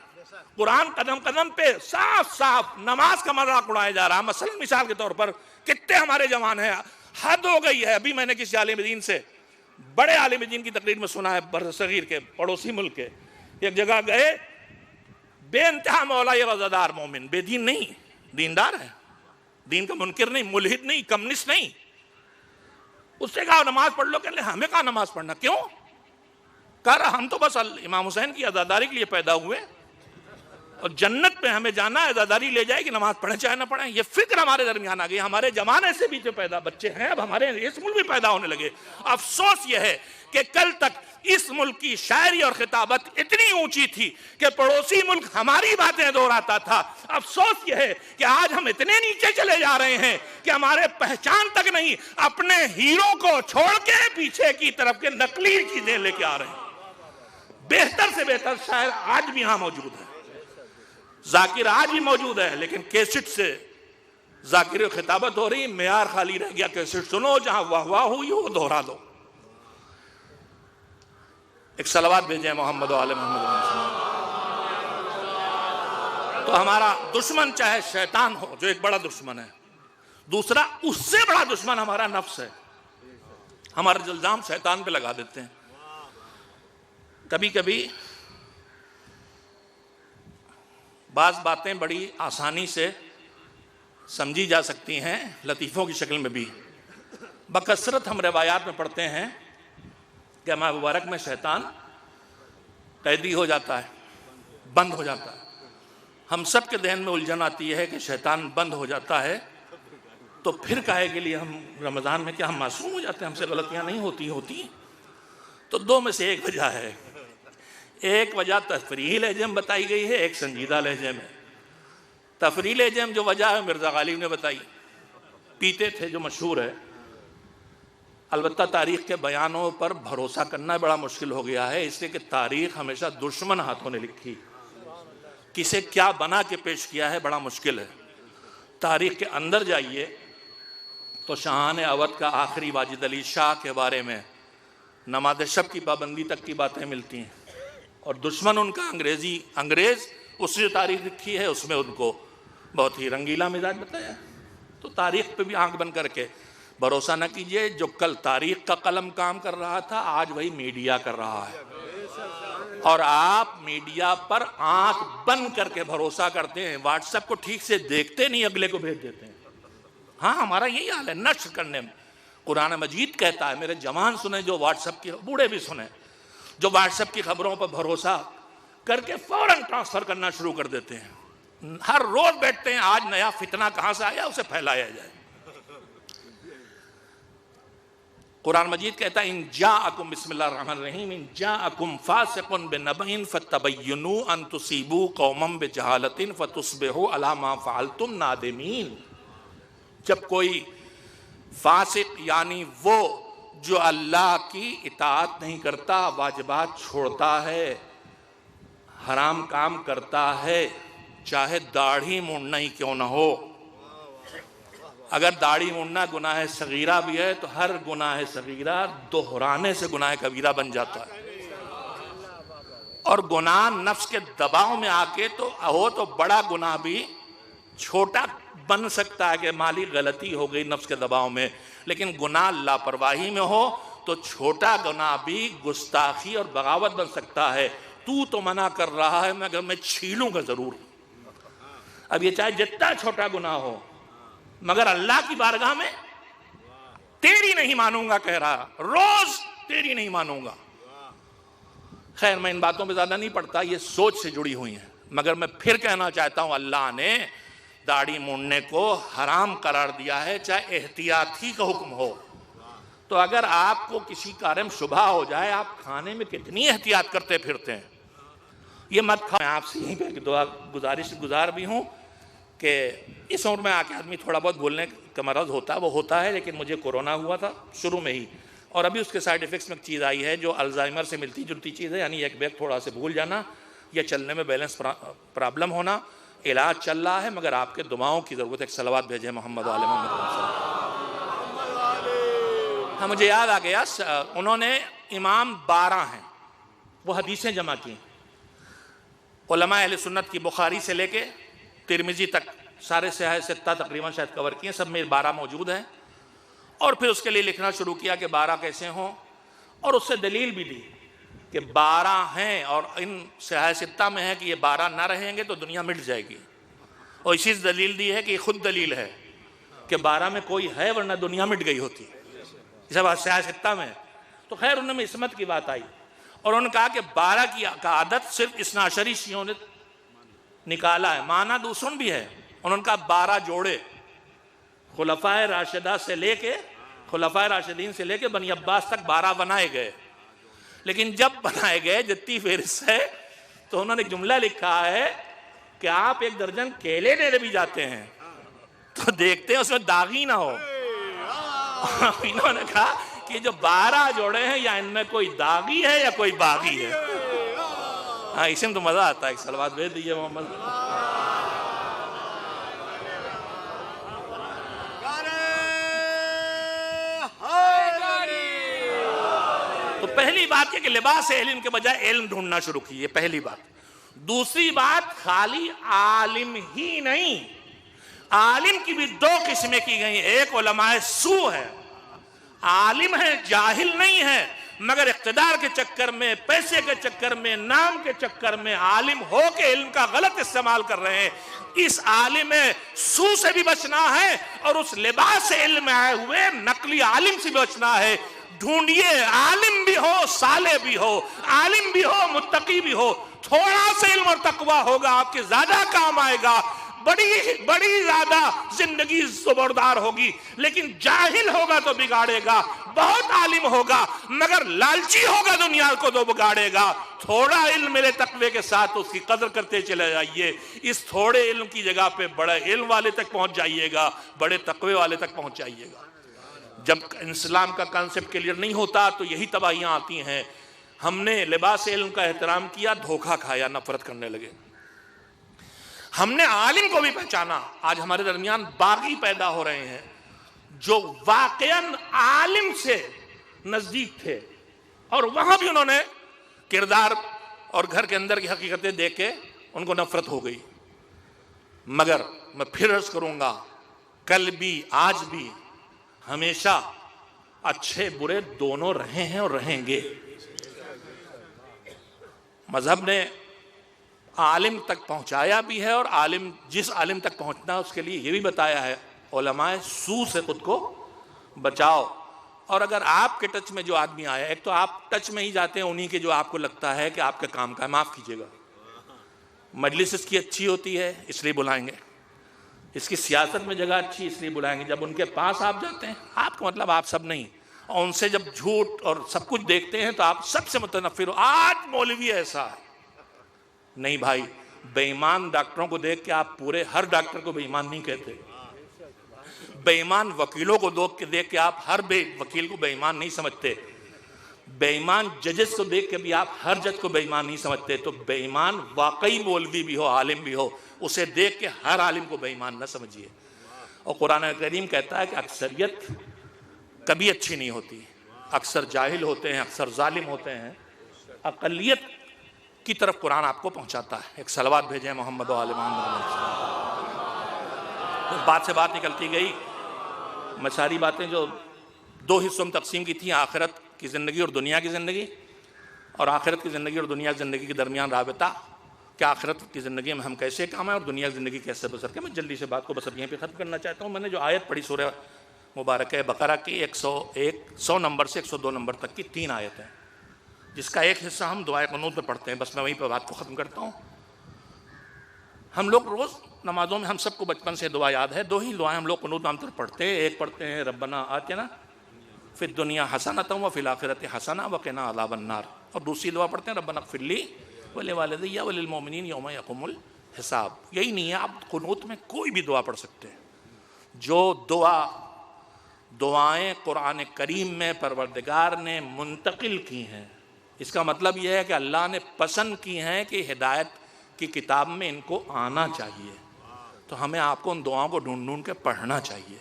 قرآن قدم قدم پہ صاف صاف نماز کا مذاق اڑایا جا رہا. مثلا مثال کے طور پر کتنے ہمارے جوان ہیں، حد ہو گئی ہے. ابھی میں نے کسی عالم دین سے، بڑے عالم دین کی تقریر میں سنا ہے، برصغیر کے پڑوسی ملک کے، ایک جگہ گئے، بے انتہا مولا یہ وزادار مومن، بے دین نہیں، دیندار ہے، دین کا منکر نہیں، ملحد نہیں، کمنسٹ نہیں. اس سے کہا نماز پڑھ لو. کہ ہمیں کہا نماز پڑھنا، کیوں؟ کہا ہم تو بس امام حسین کی عزاداری کے لیے پیدا ہوئے. اور جنت پہ ہمیں جانا ہے، عزاداری لے جائے کہ نماز پڑھیں چاہے نہ پڑھیں. یہ فکر ہمارے درمیان آ گئی. ہمارے زمانے سے بھی جو پیدا بچے ہیں اب ہمارے اس ملک میں پیدا ہونے لگے. افسوس یہ ہے کہ کل تک اس ملک کی شاعری اور خطابت اتنی اونچی تھی کہ پڑوسی ملک ہماری باتیں دہراتا تھا. افسوس یہ ہے کہ آج ہم اتنے نیچے چلے جا رہے ہیں کہ ہمارے پہچان تک نہیں، اپنے ہیرو کو چھوڑ کے پیچھے کی طرف کے نقلی چیزیں لے کے آ رہے ہیں. بہتر سے بہتر شاعر آج بھی یہاں موجود ہے، ذاکر آج بھی موجود ہے، لیکن کیسٹ سے ذاکر و خطابت ہو رہی، معیار خالی رہ گیا. کیسٹ سنو، جہاں واہ واہ ہوئی وہ دہرا دو. ایک صلوات بھیجیں محمد و آل محمد. تو ہمارا دشمن چاہے شیطان ہو جو ایک بڑا دشمن ہے، دوسرا اس سے بڑا دشمن ہمارا نفس ہے. ہمارا الزام شیطان پہ لگا دیتے ہیں. کبھی کبھی بعض باتیں بڑی آسانی سے سمجھی جا سکتی ہیں، لطیفوں کی شکل میں بھی. بکثرت ہم روایات میں پڑھتے ہیں کہ ماہ مبارک میں شیطان قیدی ہو جاتا ہے، بند ہو جاتا ہے. ہم سب کے ذہن میں الجھن آتی ہے کہ شیطان بند ہو جاتا ہے تو پھر کاہے کے لیے ہم رمضان میں کیا ہم معصوم ہو جاتے ہیں، ہم سے غلطیاں نہیں ہوتی. تو دو میں سے ایک وجہ ہے. ایک وجہ تفریحی لہجے میں بتائی گئی ہے، ایک سنجیدہ لہجے میں. تفریحی لہجے میں جو وجہ ہے مرزا غالب نے بتائی، پیتے تھے جو مشہور ہے. البتہ تاریخ کے بیانوں پر بھروسہ کرنا بڑا مشکل ہو گیا ہے، اس لیے کہ تاریخ ہمیشہ دشمن ہاتھوں نے لکھی. کسے کیا بنا کے پیش کیا ہے بڑا مشکل ہے. تاریخ کے اندر جائیے تو شاہان اودھ کا آخری واجد علی شاہ کے بارے میں نماز شب کی پابندی تک کی باتیں ملتی ہیں. اور دشمن ان کا انگریز اس نے جو تاریخ لکھی ہے اس میں ان کو بہت ہی رنگیلا مزاج بتایا. تو تاریخ پہ بھی آنکھ بند کر کے بھروسہ نہ کیجئے. جو کل تاریخ کا قلم کام کر رہا تھا آج وہی میڈیا کر رہا ہے. اور آپ میڈیا پر آنکھ بند کر کے بھروسہ کرتے ہیں. واٹس ایپ کو ٹھیک سے دیکھتے نہیں، اگلے کو بھیج دیتے ہیں. ہاں ہمارا یہی حال ہے نشر کرنے میں. قرآن مجید کہتا ہے، میرے جوان سنیں جو واٹس ایپ کی، بوڑھے بھی سنیں، جو واٹس ایپ کی خبروں پر بھروسہ کر کے فوراً ٹرانسفر کرنا شروع کر دیتے ہیں. ہر روز بیٹھتے ہیں آج نیا فتنہ کہاں سے آیا اسے پھیلایا جائے. قرآن مجید کہتا ہے ان جاءکم، بسم اللہ الرحمن الرحیم، ان جاءکم فاسق بنبأ فتبینوا ان تصیبوا قوما بجہالۃ فتصبحوا علی ما فعلتم نادمین. جب کوئی فاسق یعنی وہ جو اللہ کی اطاعت نہیں کرتا، واجبات چھوڑتا ہے، حرام کام کرتا ہے، چاہے داڑھی مونڈنا ہی کیوں نہ ہو. اگر داڑھی مونڈنا گناہ صغیرہ بھی ہے تو ہر گناہ صغیرہ دہرانے سے گناہ کبیرہ بن جاتا ہے. اور گناہ نفس کے دباؤ میں آ کے تو بڑا گناہ بھی چھوٹا بن سکتا ہے کہ مالی غلطی ہو گئی نفس کے دباؤ میں، لیکن گناہ لاپرواہی میں ہو تو چھوٹا گناہ بھی گستاخی اور بغاوت بن سکتا ہے. تو منع کر رہا ہے مگر میں چھیلوں گا ضرور. اب یہ چاہے جتنا چھوٹا گناہ ہو، مگر اللہ کی بارگاہ میں تیری نہیں مانوں گا کہہ رہا، روز تیری نہیں مانوں گا. خیر میں ان باتوں پہ زیادہ نہیں پڑھتا، یہ سوچ سے جڑی ہوئی ہیں. مگر میں پھر کہنا چاہتا ہوں اللہ نے داڑھی مونڈنے کو حرام قرار دیا ہے، چاہے احتیاطی کا حکم ہو. تو اگر آپ کو کسی کارے میں شبہ ہو جائے، آپ کھانے میں کتنی احتیاط کرتے پھرتے ہیں، یہ مت کھاؤ. میں آپ سے یہیں پہ دعا گزارش گزار بھی ہوں کہ اس عمر میں آ کے آدمی تھوڑا بہت بولنے کا مرض ہوتا ہے، وہ ہوتا ہے. لیکن مجھے کورونا ہوا تھا شروع میں ہی، اور ابھی اس کے سائیڈ ایفیکٹس میں ایک چیز آئی ہے جو الزائمر سے ملتی جلتی چیز ہے، یعنی ایک بیگ تھوڑا سے بھول جانا یا چلنے میں بیلنس پرابلم ہونا. علاج چل رہا ہے مگر آپ کے دعاؤں کی ضرورت ہے. ایک صلوات بھیجیں محمد و آل محمد. ہاں مجھے یاد آ گیا، انہوں نے امام 12 ہیں، وہ حدیثیں جمع کی. علماء اہل سنت کی بخاری سے لے کے ترمذی تک سارے صحیح ستہ تقریباً شاید کور کیے، سب میں 12 موجود ہیں. اور پھر اس کے لیے لکھنا شروع کیا کہ 12 کیسے ہوں، اور اس سے دلیل بھی دی کہ 12 ہیں، اور ان صحیح ستہ میں ہے کہ یہ 12 نہ رہیں گے تو دنیا مٹ جائے گی. اور اسی سے دلیل دی ہے کہ یہ خود دلیل ہے کہ 12 میں کوئی ہے ورنہ دنیا مٹ گئی ہوتی. یہ سب صحیح ستہ میں ہے. تو خیر انہوں میں عصمت کی بات آئی، اور انہوں نے کہا کہ 12 کی عادت صرف اثنا عشری شیعوں نے نکالا ہے، معنی دوسروں بھی ہے. انہوں نے کہا 12 جوڑے خلفائے راشدین سے لے کے بنی عباس تک 12 بنائے گئے. لیکن جب بنائے گئے جتنی فہرست ہے تو انہوں نے ایک جملہ لکھا ہے کہ آپ 1 درجن کیلے لینے بھی جاتے ہیں تو دیکھتے ہیں اس میں داغی نہ ہو. انہوں نے کہا کہ جو 12 جوڑے ہیں یا ان میں کوئی داغی ہے یا کوئی باغی ہے. ہاں اسی میں تو مزہ آتا ہے. ایک صلوات بھیج دیجئے محمد. تو پہلی بات یہ کہ لباس علم کے بجائے علم ڈھونڈنا شروع کیے، پہلی بات. دوسری بات خالی عالم ہی نہیں، عالم کی بھی 2 قسمیں کی گئی. ایک علماء سو ہے، عالم ہے جاہل نہیں ہے، مگر اقتدار کے چکر میں، پیسے کے چکر میں، نام کے چکر میں عالم ہو کے علم کا غلط استعمال کر رہے ہیں. اس عالم سو سے بھی بچنا ہے اور اس لباس علم میں آئے ہوئے نقلی عالم سے بھی بچنا ہے. ڈھونڈیے عالم بھی ہو صالح بھی ہو، عالم بھی ہو متقی بھی ہو. تھوڑا سا علم اور تقوی ہوگا آپ کے زیادہ کام آئے گا، بڑی زیادہ زندگی زبردار ہوگی. لیکن جاہل ہوگا تو بگاڑے گا، بہت عالم ہوگا مگر لالچی ہوگا دنیا کو تو بگاڑے گا. تھوڑا علم میرے تقوی کے ساتھ اس کی قدر کرتے چلے جائیے. اس تھوڑے علم کی جگہ پہ بڑے علم والے تک پہنچ جائیے گا، بڑے تقوی والے تک پہنچ جائیے گا. جب اسلام کا کانسیپٹ کلیئر نہیں ہوتا تو یہی تباہیاں آتی ہیں. ہم نے لباس علم کا احترام کیا، دھوکہ کھایا، نفرت کرنے لگے. ہم نے عالم کو بھی پہچانا. آج ہمارے درمیان باغی پیدا ہو رہے ہیں جو واقعاً عالم سے نزدیک تھے اور وہاں بھی انہوں نے کردار اور گھر کے اندر کی حقیقتیں دیکھ کے ان کو نفرت ہو گئی. مگر میں پھر عرض کروں گا، کل بھی آج بھی ہمیشہ اچھے برے دونوں رہے ہیں اور رہیں گے. مذہب نے عالم تک پہنچایا بھی ہے اور جس عالم تک پہنچنا ہے اس کے لیے یہ بھی بتایا ہے علماء سو سے خود کو بچاؤ. اور اگر آپ کے ٹچ میں جو آدمی آیا، ایک تو آپ ٹچ میں ہی جاتے ہیں انہی کے جو آپ کو لگتا ہے کہ آپ کے کام کا ہے، معاف کیجیے گا. مجلس اس کی اچھی ہوتی ہے اس لیے بلائیں گے، اس کی سیاست میں جگہ اچھی اس لیے بلائیں گے. جب ان کے پاس آپ جاتے ہیں، آپ کا مطلب آپ سب نہیں، اور ان سے جب جھوٹ اور سب کچھ دیکھتے ہیں تو آپ سب سے متنفر ہو. آج مولوی ایسا ہے. نہیں بھائی، بے ایمان ڈاکٹروں کو دیکھ کے آپ پورے ہر ڈاکٹر کو بے ایمان نہیں کہتے. بے ایمان وکیلوں کو دیکھ کے آپ ہر وکیل کو بے ایمان نہیں سمجھتے. بے ایمان ججز کو دیکھ کے بھی آپ ہر جج کو بے ایمان نہیں سمجھتے. تو بے ایمان واقعی مولوی بھی ہو، عالم بھی ہو، اسے دیکھ کے ہر عالم کو بے ایمان نہ سمجھیے. اور قرآن کریم کہتا ہے کہ اکثریت کبھی اچھی نہیں ہوتی، اکثر جاہل ہوتے ہیں، اکثر ظالم ہوتے ہیں. اقلیت کی طرف قرآن آپ کو پہنچاتا ہے. ایک صلوات بھیجیں محمد و آل محمد. بات سے بات نکلتی گئی. میں ساری باتیں جو 2 حصوں میں تقسیم کی تھیں، آخرت کی زندگی اور دنیا کی زندگی، اور آخرت کی زندگی اور دنیا کی زندگی کے درمیان رابطہ، کہ آخرت کی زندگی میں ہم کیسے کام آئیں اور دنیا کی زندگی کیسے بسر کریں. میں جلدی سے بات کو بس اب یہیں پہ ختم کرنا چاہتا ہوں. میں نے جو آیت پڑھی سورہ مبارکہ بقرہ کی 100 نمبر سے 102 نمبر تک کی 3 آیتیں، جس کا ایک حصہ ہم دعائے قنوت میں پڑھتے ہیں. بس میں وہیں پہ بات کو ختم کرتا ہوں. ہم لوگ روز نمازوں میں، ہم سب کو بچپن سے دعا یاد ہے. 2 ہی دعائیں ہم لوگ قنوت میں عام طور پڑھتے ہیں. ایک پڑھتے ہیں ربنا آتنا فی الدنیا حسنۃ وفی الآخرۃ حسنۃ وقنا عذاب النار، اور دوسری دعا پڑھتے ہیں ربنا اغفر لی ولوالدی وللمؤمنین یوم یقوم الحساب. یہی نہیں ہے، آپ قنوت میں کوئی بھی دعا پڑھ سکتے ہیں. جو دعائیں قرآن کریم میں پروردگار نے منتقل کی ہیں، اس کا مطلب یہ ہے کہ اللہ نے پسند کی ہیں کہ ہدایت کی کتاب میں ان کو آنا چاہیے. تو ہمیں آپ کو ان دعاؤں کو ڈھونڈ ڈھونڈ کے پڑھنا چاہیے،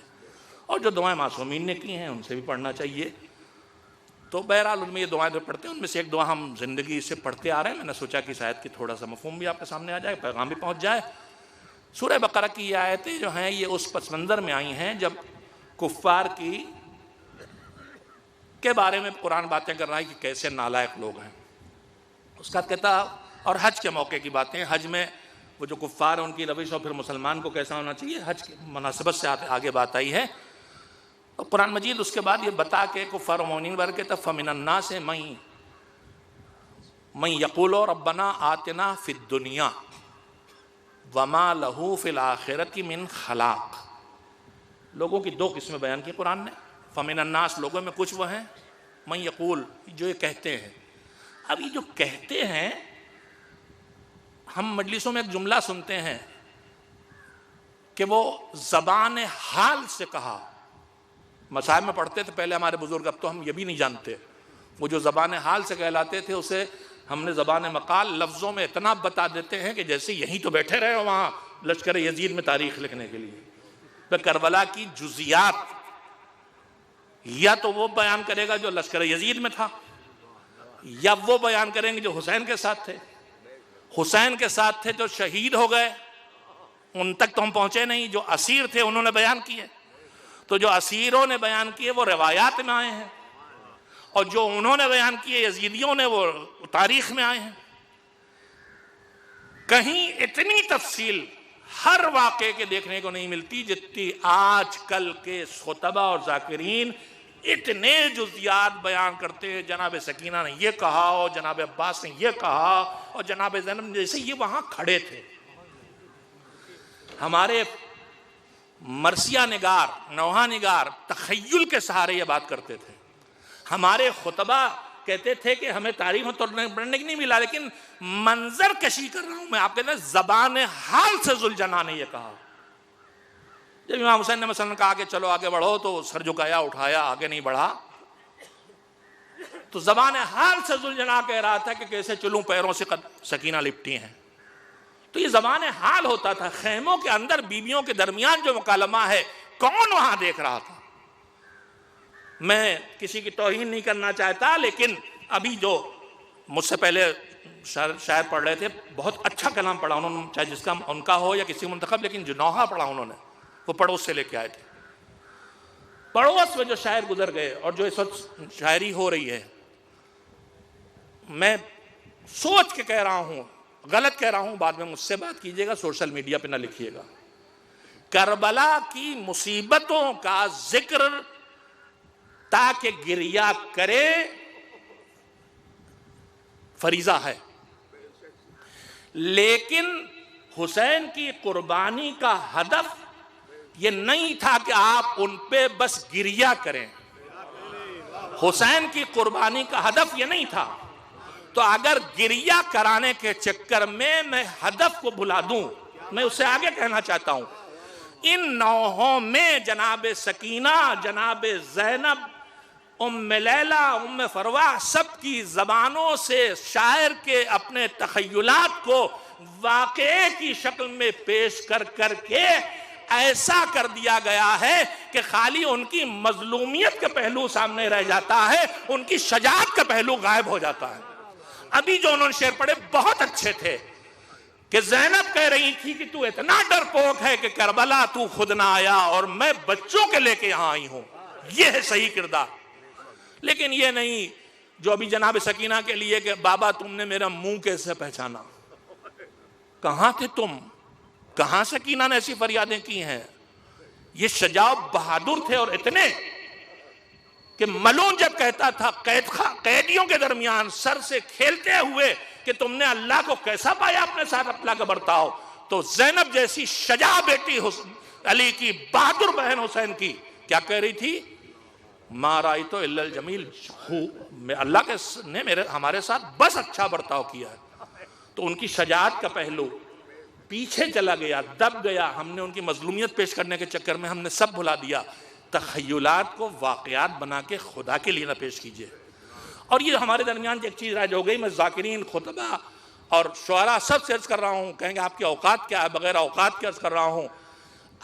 اور جو دعائیں معصومین نے کی ہیں ان سے بھی پڑھنا چاہیے. تو بہرحال ان میں یہ دعائیں جو پڑھتے ہیں ان میں سے ایک دعا ہم زندگی سے پڑھتے آ رہے ہیں. میں نے سوچا کہ شاید کہ تھوڑا سا مفہوم بھی آپ کے سامنے آ جائے، پیغام بھی پہنچ جائے. سورہ بقرہ کی یہ آیتیں جو ہیں یہ اس پس منظر میں آئی ہیں جب کفار کے بارے میں قرآن باتیں کر رہا ہے کہ کیسے نالائق لوگ ہیں. اس کا کہتا، اور حج کے موقع کی باتیں، حج میں وہ جو کفار ہیں ان کی روش اور پھر مسلمان کو کیسا ہونا چاہیے، حج کی مناسبت سے آگے بات آئی ہے. اور قرآن مجید اس کے بعد یہ بتا کے کفار و مومنین بار کے تب فمن الناس من یقول ربنا آتنا فی الدنیا، وما لہو فی الآخرۃ من خلاق. لوگوں کی دو قسمیں بیان کی قرآن نے. فمن الناس لوگوں میں کچھ وہ ہیں من یقول جو یہ کہتے ہیں. اب یہ جو کہتے ہیں, ہم مجلسوں میں ایک جملہ سنتے ہیں کہ وہ زبان حال سے کہا. مصاحب میں پڑھتے تھے پہلے ہمارے بزرگ, اب تو ہم یہ بھی نہیں جانتے. وہ جو زبان حال سے کہلاتے تھے اسے ہم نے زبان مقال لفظوں میں اتنا بتا دیتے ہیں کہ جیسے یہیں تو بیٹھے رہے وہاں لشکر یزید میں تاریخ لکھنے کے لیے. تو کربلا کی جزیات یا تو وہ بیان کرے گا جو لشکر یزید میں تھا, یا وہ بیان کریں گے جو حسین کے ساتھ تھے. حسین کے ساتھ تھے جو شہید ہو گئے, ان تک تو ہم پہنچے نہیں. جو اسیر تھے انہوں نے بیان کیے, تو جو اسیروں نے بیان کیے وہ روایات میں آئے ہیں, اور جو انہوں نے بیان کیے یزیدیوں نے وہ تاریخ میں آئے ہیں. کہیں اتنی تفصیل ہر واقعے کے دیکھنے کو نہیں ملتی جتنی آج کل کے خطبہ اور ذاکرین اتنے جزیات بیان کرتے ہیں. جناب سکینہ نے یہ کہا, اور جناب عباس نے یہ کہا, اور جناب زینب جیسے یہ وہاں کھڑے تھے. ہمارے مرثیہ نگار, نوحہ نگار تخیل کے سہارے یہ بات کرتے تھے. ہمارے خطبہ کہتے تھے کہ ہمیں تاریخ میں پڑھنے کی نہیں ملا, لیکن منظر کشی کر رہا ہوں میں. آپ کہتے ہیں زبان حال سے ذوالجناح نے یہ کہا. جب امام حسین نے مثلا کہا کہ چلو آگے بڑھو تو سر جھکایا, اٹھایا, آگے نہیں بڑھا. تو زبان حال سے ذوالجناح کہہ رہا تھا کہ کیسے چلوں پیروں سے سکینہ لپٹی ہیں. تو یہ زبان حال ہوتا تھا. خیموں کے اندر بیویوں کے درمیان جو مکالمہ ہے, کون وہاں دیکھ رہا تھا؟ میں کسی کی توہین نہیں کرنا چاہتا, لیکن ابھی جو مجھ سے پہلے شاعر پڑھ رہے تھے, بہت اچھا کلام پڑھا انہوں نے, چاہے جس کا ان کا ہو یا کسی منتخب, لیکن جو نوحہ پڑھا انہوں نے وہ پڑوس سے لے کے آئے تھے. پڑوس میں جو شاعر گزر گئے اور جو اس وقت شاعری ہو رہی ہے, میں سوچ کے کہہ رہا ہوں, غلط کہہ رہا ہوں بعد میں مجھ سے بات کیجئے گا, سوشل میڈیا پہ نہ لکھیے گا. کربلا کی مصیبتوں کا ذکر تاکہ گریہ کرے فریضہ ہے, لیکن حسین کی قربانی کا ہدف یہ نہیں تھا کہ آپ ان پہ بس گریہ کریں. حسین کی قربانی کا ہدف یہ نہیں تھا. تو اگر گریہ کرانے کے چکر میں ہدف کو بھلا دوں, میں اس سے آگے کہنا چاہتا ہوں, ان نوحوں میں جناب سکینہ, جناب زینب, ام لیلہ, ام فروہ, سب کی زبانوں سے شاعر کے اپنے تخیلات کو واقعے کی شکل میں پیش کر کے ایسا کر دیا گیا ہے کہ خالی ان کی مظلومیت کا پہلو سامنے رہ جاتا ہے, ان کی شجاعت کا پہلو غائب ہو جاتا ہے. ابھی جو انہوں نے شعر پڑھے بہت اچھے تھے کہ زینب کہہ رہی تھی کہ تو اتنا ڈرپوک ہے کہ کربلا تو خود نہ آیا اور میں بچوں کے لے کے یہاں آئی ہوں. یہ ہے صحیح کردار. لیکن یہ نہیں جو ابھی جناب سکینہ کے لیے کہ بابا تم نے میرا منہ کیسے پہچانا. کہاں تھے تم؟ کہاں سکینہ نے ایسی فریادیں کی ہیں؟ یہ شجاع بہادر تھے, اور اتنے کہ ملون جب کہتا تھا قیدیوں کے درمیان سر سے کھیلتے ہوئے کہ تم نے اللہ کو کیسا پایا اپنے ساتھ اللہ کا برتاؤ, تو زینب جیسی شجاع بیٹی علی کی, بہادر بہن حسین کی, کیا کہہ رہی تھی؟ ما رأیت الا الجمیل, اللہ نے ہمارے ساتھ بس اچھا برتاؤ کیا ہے. تو ان کی شجاعت کا پہلو پیچھے چلا گیا, دب گیا. ہم نے ان کی مظلومیت پیش کرنے کے چکر میں ہم نے سب بھلا دیا. تخیلات کو واقعات بنا کے خدا کے لیے نہ پیش کیجئے. اور یہ ہمارے درمیان ایک چیز رائج ہو گئی, میں ذاکرین, خطبہ اور شعراء سب سے عرض کر رہا ہوں, کہیں گے آپ کی اوقات کیا ہے, بغیر اوقات کے عرض کر رہا ہوں,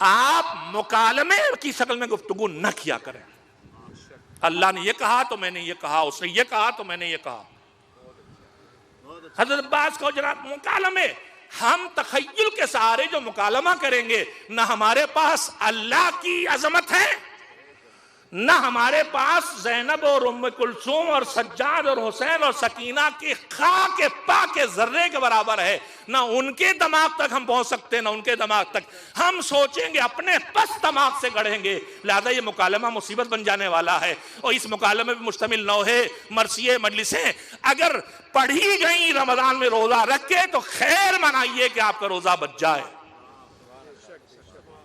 آپ مکالمے کی شکل میں گفتگو نہ کیا کریں. اللہ نے یہ کہا تو میں نے یہ کہا, اس نے یہ کہا تو میں نے یہ کہا. حضرت عباس کو جناب مکالمے, ہم تخیل کے سہارے جو مکالمہ کریں گے, نہ ہمارے پاس اللہ کی عظمت ہے, نہ ہمارے پاس زینب اور ام کلثوم اور سجاد اور حسین اور سکینہ کی خاک پا کے ذرے کے برابر ہے، نہ ان کے دماغ تک ہم پہنچ سکتے نہ ان کے دماغ تک. ہم سوچیں گے اپنے پس دماغ سے گڑھیں گے، لہذا یہ مکالمہ مصیبت بن جانے والا ہے. اور اس مکالمے پہ مشتمل نوحے مرثیے مجلسیں اگر پڑھی گئیں رمضان میں روزہ رکھ کے تو خیر منائیے کہ آپ کا روزہ بچ جائے.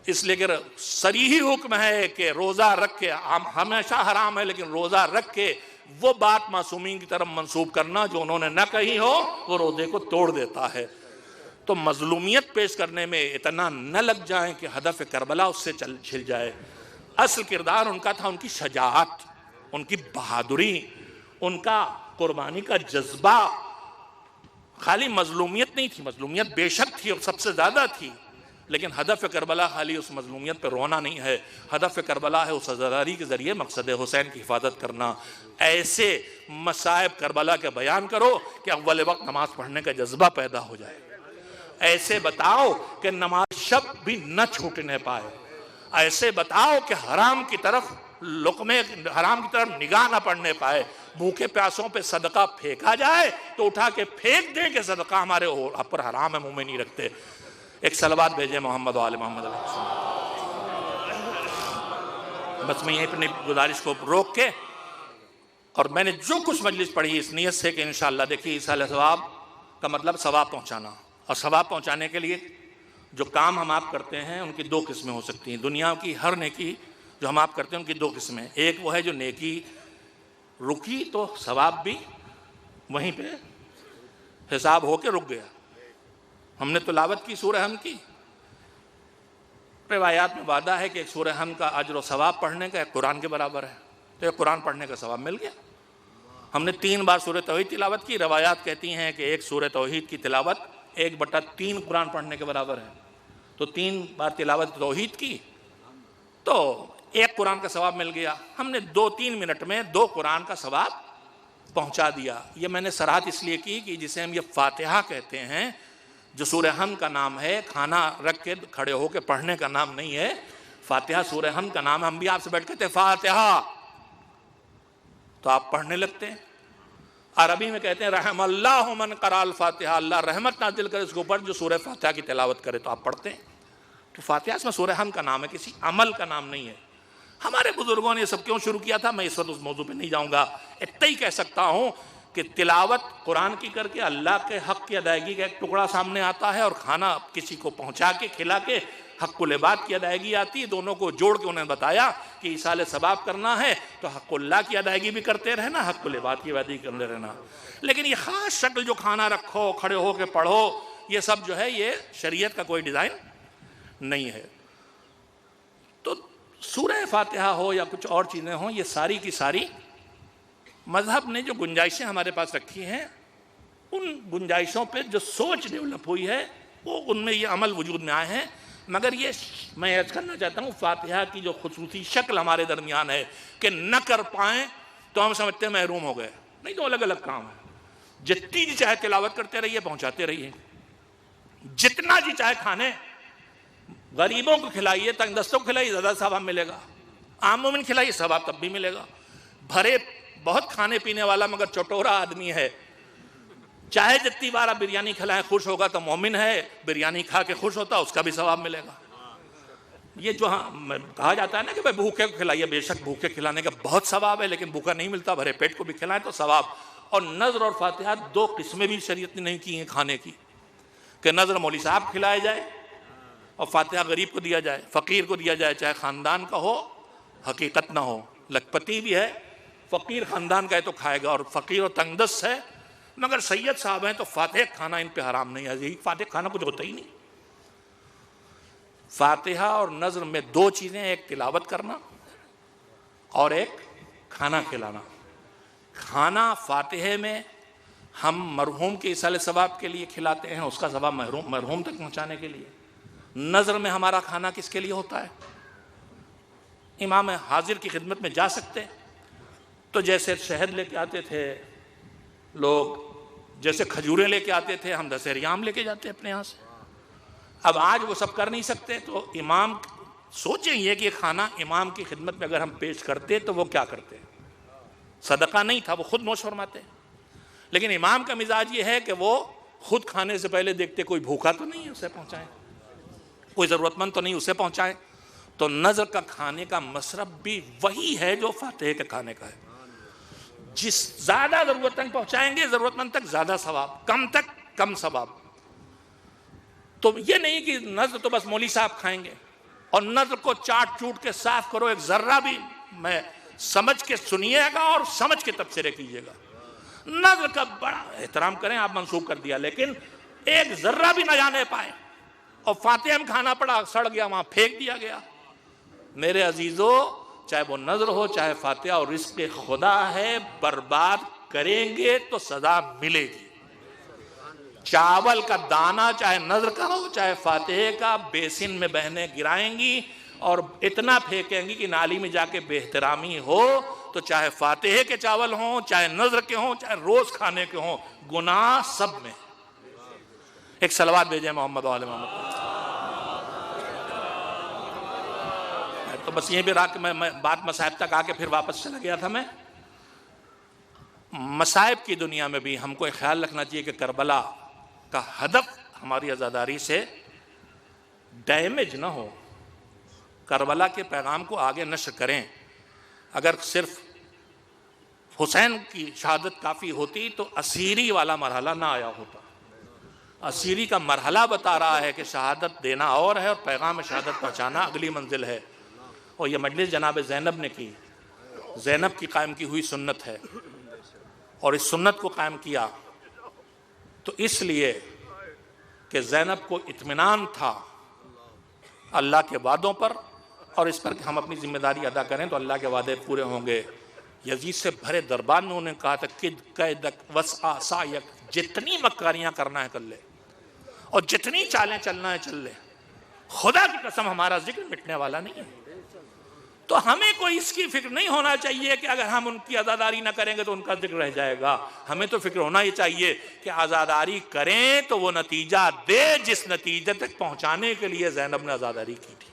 اس لیے کہ صریحی حکم ہے کہ روزہ رکھ کے ہمیشہ حرام ہے، لیکن روزہ رکھ کے وہ بات معصومین کی طرف منسوب کرنا جو انہوں نے نہ کہی ہو وہ روزے کو توڑ دیتا ہے. تو مظلومیت پیش کرنے میں اتنا نہ لگ جائیں کہ ہدف کربلا اس سے چھل جائے. اصل کردار ان کا تھا ان کی شجاعت، ان کی بہادری، ان کا قربانی کا جذبہ. خالی مظلومیت نہیں تھی، مظلومیت بے شک تھی اور سب سے زیادہ تھی، لیکن ہدف کربلا خالی اس مظلومیت پہ رونا نہیں ہے. ہدف کربلا ہے اس عزاداری کے ذریعے مقصد حسین کی حفاظت کرنا. ایسے مصائب کربلا کے بیان کرو کہ اول وقت نماز پڑھنے کا جذبہ پیدا ہو جائے. ایسے بتاؤ کہ نماز شب بھی نہ چھوٹنے پائے. ایسے بتاؤ کہ حرام کی طرف حرام کی طرف نگاہ نہ پڑنے پائے. بھوکے پیاسوں پہ صدقہ پھینکا جائے تو اٹھا کے پھینک دیں کہ صدقہ ہمارے پر حرام ہے، منہ میں نہیں رکھتے. ایک صلوات بھیجیں محمد و آل محمد علیہ السلام. بس میں یہیں اپنی گزارش کو روک کے، اور میں نے جو کچھ مجلس پڑھی اس نیت سے کہ انشاءاللہ دیکھیے ایصال ثواب کا مطلب ثواب پہنچانا، اور ثواب پہنچانے کے لیے جو کام ہم آپ کرتے ہیں ان کی دو قسمیں ہو سکتی ہیں. دنیا کی ہر نیکی جو ہم آپ کرتے ہیں ان کی دو قسمیں. ایک وہ ہے جو نیکی رکی تو ثواب بھی وہیں پہ حساب ہو کے رک گیا. ہم نے تلاوت کی سورہ حمد کی، روایات میں وعدہ ہے کہ ایک سورہ حمد کا اجر و ثواب پڑھنے کا ایک قرآن کے برابر ہے، تو ایک قرآن پڑھنے کا ثواب مل گیا. ہم نے 3 بار سورہ توحید تلاوت کی. روایات کہتی ہیں کہ ایک سورہ توحید کی تلاوت 1/3 قرآن پڑھنے کے برابر ہے. تو 3 بار تلاوت توحید کی تو ایک قرآن کا ثواب مل گیا. ہم نے 2-3 منٹ میں 2 قرآن کا ثواب پہنچا دیا. یہ میں نے صراحت اس لیے کی کہ جسے ہم یہ فاتحہ کہتے ہیں، جو سورہ حمد کا نام ہے، کھانا رکھ کے کھڑے ہو کے پڑھنے کا نام نہیں ہے. فاتحہ سورہ حمد کا نام ہے. ہم بھی آپ سے بیٹھ کہتے ہیں فاتحہ تو آپ پڑھنے لگتے ہیں. عربی میں کہتے ہیں رحم اللہ من قرأ الفاتحہ، اللہ رحمت نازل کرے اس کے اوپر جو سورہ فاتحہ کی تلاوت کرے، تو آپ پڑھتے ہیں. تو فاتحہ اس میں سورہ حمد کا نام ہے، کسی عمل کا نام نہیں ہے. ہمارے بزرگوں نے یہ سب کیوں شروع کیا تھا میں اس وقت اس موضوع پہ نہیں جاؤں گا. اتنا ہی کہہ سکتا ہوں کہ تلاوت قرآن کی کر کے اللہ کے حق کی ادائیگی کا ایک ٹکڑا سامنے آتا ہے، اور کھانا کسی کو پہنچا کے کھلا کے حق العباد کی ادائیگی آتی ہے. دونوں کو جوڑ کے انہوں نے بتایا کہ ایصال ثواب کرنا ہے تو حق اللہ کی ادائیگی بھی کرتے رہنا، حق العباد کی ادائیگی کرتے رہنا. لیکن یہ خاص شکل جو کھانا رکھو، کھڑے ہو کے پڑھو، یہ سب جو ہے یہ شریعت کا کوئی ڈیزائن نہیں ہے. تو سورہ فاتحہ ہو یا کچھ اور چیزیں ہوں، یہ ساری کی ساری مذہب نے جو گنجائشیں ہمارے پاس رکھی ہیں، ان گنجائشوں پہ جو سوچ ڈیولپ ہوئی ہے وہ ان میں یہ عمل وجود میں آئے ہیں. مگر یہ میں عرض کرنا چاہتا ہوں فاتحہ کی جو خصوصی شکل ہمارے درمیان ہے کہ نہ کر پائیں تو ہم سمجھتے ہیں محروم ہو گئے. نہیں، تو الگ الگ کام ہے. جتنی جی چاہے تلاوت کرتے رہیے، پہنچاتے رہیے. جتنا جی چاہے کھانے غریبوں کو کھلائیے، تنگ دستوں کو کھلائیے، زیادہ ثواب ملے گا. عام مومن کھلائیے، ثواب تب بھی ملے گا. بھرے بہت کھانے پینے والا مگر چٹورا آدمی ہے، چاہے جتنی بار آپ بریانی کھلائیں خوش ہوگا تو مومن ہے. بریانی کھا کے خوش ہوتا اس کا بھی ثواب ملے گا. یہ جو کہا جاتا ہے نا کہ بھوکے کو کھلائیے، بے شک بھوکے کھلانے کا بہت ثواب ہے، لیکن بھوکا نہیں ملتا. بھرے پیٹ کو بھی کھلائیں تو ثواب. اور نذر اور فاتحہ 2 قسمیں بھی شریعت نے نہیں کی ہیں کھانے کی، کہ نذر مولوی صاحب کھلائے جائے اور فاتحہ غریب کو دیا جائے، فقیر کو دیا جائے، چاہے خاندان کا ہو حقیقت نہ ہو. لکھپتی بھی ہے، فقیر خاندان کا ہے تو کھائے گا، اور فقیر و تنگ دست ہے مگر سید صاحب ہیں تو فاتحہ کھانا ان پہ حرام نہیں ہے. یہی فاتحہ کھانا کچھ ہوتا ہی نہیں. فاتحہ اور نذر میں 2 چیزیں، ایک تلاوت کرنا اور ایک کھانا کھلانا. کھانا فاتحہ میں ہم مرحوم کے ایصال ثواب کے لیے کھلاتے ہیں، اس کا ثواب مرحوم تک پہنچانے کے لیے. نذر میں ہمارا کھانا کس کے لیے ہوتا ہے؟ امام حاضر کی خدمت میں جا سکتے تو جیسے شہد لے کے آتے تھے لوگ، جیسے کھجوریں لے کے آتے تھے، ہم دسہریام لے کے جاتے اپنے یہاں سے. اب آج وہ سب کر نہیں سکتے تو امام سوچیں یہ کہ کھانا امام کی خدمت میں اگر ہم پیش کرتے تو وہ کیا کرتے؟ صدقہ نہیں تھا، وہ خود نوش فرماتے. لیکن امام کا مزاج یہ ہے کہ وہ خود کھانے سے پہلے دیکھتے کوئی بھوکا تو نہیں ہے اسے پہنچائیں، کوئی ضرورت مند تو نہیں اسے پہنچائیں. تو نذر کا کھانے کا مصرف بھی وہی ہے جو فاتحے کے کھانے کا ہے. جس زیادہ ضرورت تک پہنچائیں گے ضرورت مند تک زیادہ ثواب، کم تک کم ثواب. تو یہ نہیں کہ نذر تو بس مولوی صاحب کھائیں گے، اور نذر کو چاٹ چوٹ کے صاف کرو. ایک ذرہ بھی میں سمجھ کے سنیے گا اور سمجھ کے تبصرے کیجیے گا. نذر کا بڑا احترام کریں، آپ منسوخ کر دیا، لیکن ایک ذرہ بھی نہ جانے پائے اور فاتحہ میں کھانا پڑا، سڑ گیا، وہاں پھینک دیا گیا. میرے عزیزو، چاہے وہ نذر ہو چاہے فاتحہ، اور رزق خدا ہے، برباد کریں گے تو سزا ملے گی. چاول کا دانہ چاہے نذر کا ہو چاہے فاتحے کا، بیسن میں بہنیں گرائیں گی اور اتنا پھینکیں گی کہ نالی میں جا کے بے احترامی ہو. تو چاہے فاتحے کے چاول ہوں چاہے نذر کے ہوں چاہے روز کھانے کے ہوں، گناہ سب میں. ایک صلوات بھیجیں محمد و آل محمد. تو بس یہ بھی رہا کہ میں بات مصائب تک آ کے پھر واپس چلا گیا تھا. میں مصائب کی دنیا میں بھی ہم کو ایک خیال رکھنا چاہیے کہ کربلا کا ہدف ہماری عزاداری سے ڈیمیج نہ ہو. کربلا کے پیغام کو آگے نشر کریں. اگر صرف حسین کی شہادت کافی ہوتی تو اسیری والا مرحلہ نہ آیا ہوتا. اسیری کا مرحلہ بتا رہا ہے کہ شہادت دینا اور ہے اور پیغام شہادت پہنچانا اگلی منزل ہے. اور یہ مجلس جناب زینب نے کی، زینب کی قائم کی ہوئی سنت ہے، اور اس سنت کو قائم کیا تو اس لیے کہ زینب کو اطمینان تھا اللہ کے وعدوں پر، اور اس پر کہ ہم اپنی ذمہ داری ادا کریں تو اللہ کے وعدے پورے ہوں گے. یزید سے بھرے دربار میں انہوں نے کہا تھا کد قیدک وسعا سعیک، جتنی مکاریاں کرنا ہے کر لے اور جتنی چالیں چلنا ہے چل لے. خدا کی قسم ہمارا ذکر مٹنے والا نہیں ہے. تو ہمیں کوئی اس کی فکر نہیں ہونا چاہیے کہ اگر ہم ان کی عزاداری نہ کریں گے تو ان کا ذکر رہ جائے گا. ہمیں تو فکر ہونا ہی چاہیے کہ عزاداری کریں تو وہ نتیجہ دے جس نتیجے تک پہنچانے کے لیے زینب نے عزاداری کی تھی.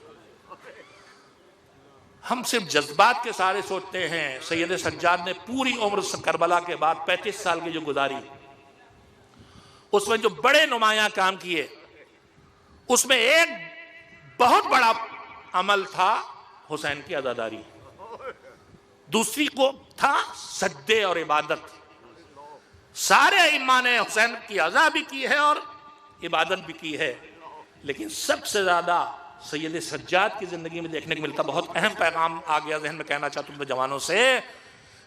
ہم صرف جذبات کے سارے سوچتے ہیں. سید سجاد نے پوری عمر کربلا کے بعد 35 سال کی جو گزاری، اس میں جو بڑے نمایاں کام کیے، اس میں ایک بہت بڑا عمل تھا حسین کی عزاداری. دوسری کو تھا سجدے اور عبادت. سارے ائمہ نے حسین کی عزا بھی کی ہے اور عبادت بھی کی ہے، لیکن سب سے زیادہ سید سجاد کی زندگی میں دیکھنے کو ملتا. بہت اہم پیغام آ گیا ذہن میں، کہنا چاہتا ہوں جوانوں سے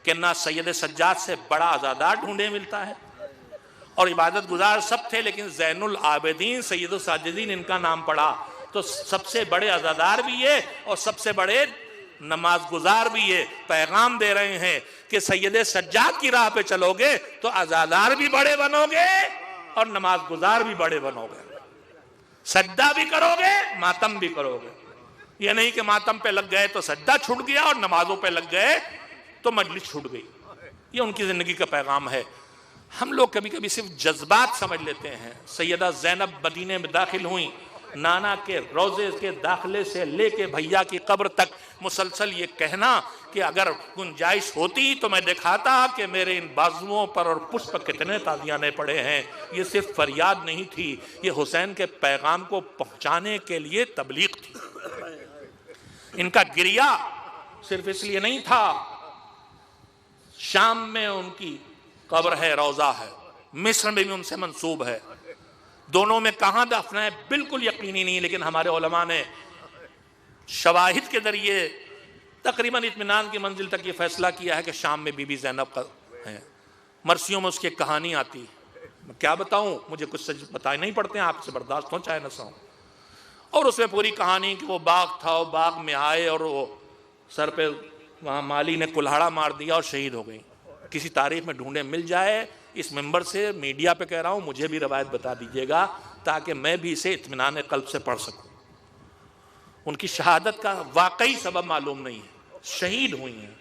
کہ نہ سید سجاد سے بڑا عزادار ڈھونڈے ملتا ہے، اور عبادت گزار سب تھے، لیکن زین العابدین سید الساجدین ان کا نام پڑا تو سب سے بڑے عزادار بھی یہ اور سب سے بڑے نماز گزار بھی یہ. پیغام دے رہے ہیں کہ سید سجاد کی راہ پہ چلو گے تو عزادار بھی بڑے بنو گے اور نماز گزار بھی بڑے بنو گے. سجدہ بھی کرو گے ماتم بھی کرو گے. یہ نہیں کہ ماتم پہ لگ گئے تو سجدہ چھوٹ گیا اور نمازوں پہ لگ گئے تو مجلس چھوٹ گئی. یہ ان کی زندگی کا پیغام ہے. ہم لوگ کبھی کبھی صرف جذبات سمجھ لیتے ہیں. سیدہ زینب مدینے میں داخل ہوئیں، نانا کے روضے کے داخلے سے لے کے بھیا کی قبر تک مسلسل یہ کہنا کہ اگر گنجائش ہوتی تو میں دکھاتا کہ میرے ان بازوؤں پر اور پشت پر کتنے تازیانے پڑے ہیں. یہ صرف فریاد نہیں تھی، یہ حسین کے پیغام کو پہنچانے کے لیے تبلیغ تھی. ان کا گریہ صرف اس لیے نہیں تھا. شام میں ان کی قبر ہے، روضہ ہے، مصر میں بھی ان سے منسوب ہے. دونوں میں کہاں دفن ہے بالکل یقینی نہیں، لیکن ہمارے علماء نے شواہد کے ذریعے تقریباً اطمینان کی منزل تک یہ فیصلہ کیا ہے کہ شام میں بی بی زینب ہے. مرثیوں میں اس کی ایک کہانی آتی، میں کیا بتاؤں، مجھے کچھ سچ بتائے نہیں پڑتے ہیں، آپ سے برداشت ہو چاہے نہ سو. اور اس میں پوری کہانی کہ وہ باغ تھا، وہ باغ میں آئے اور وہ سر پہ وہاں مالی نے کلہاڑا مار دیا اور شہید ہو گئی. کسی تاریخ میں ڈھونڈے مل جائے. اس ممبر سے میڈیا پہ کہہ رہا ہوں، مجھے بھی روایت بتا دیجئے گا تاکہ میں بھی اسے اطمینان قلب سے پڑھ سکوں. ان کی شہادت کا واقعی سبب معلوم نہیں ہے، شہید ہوئی ہیں.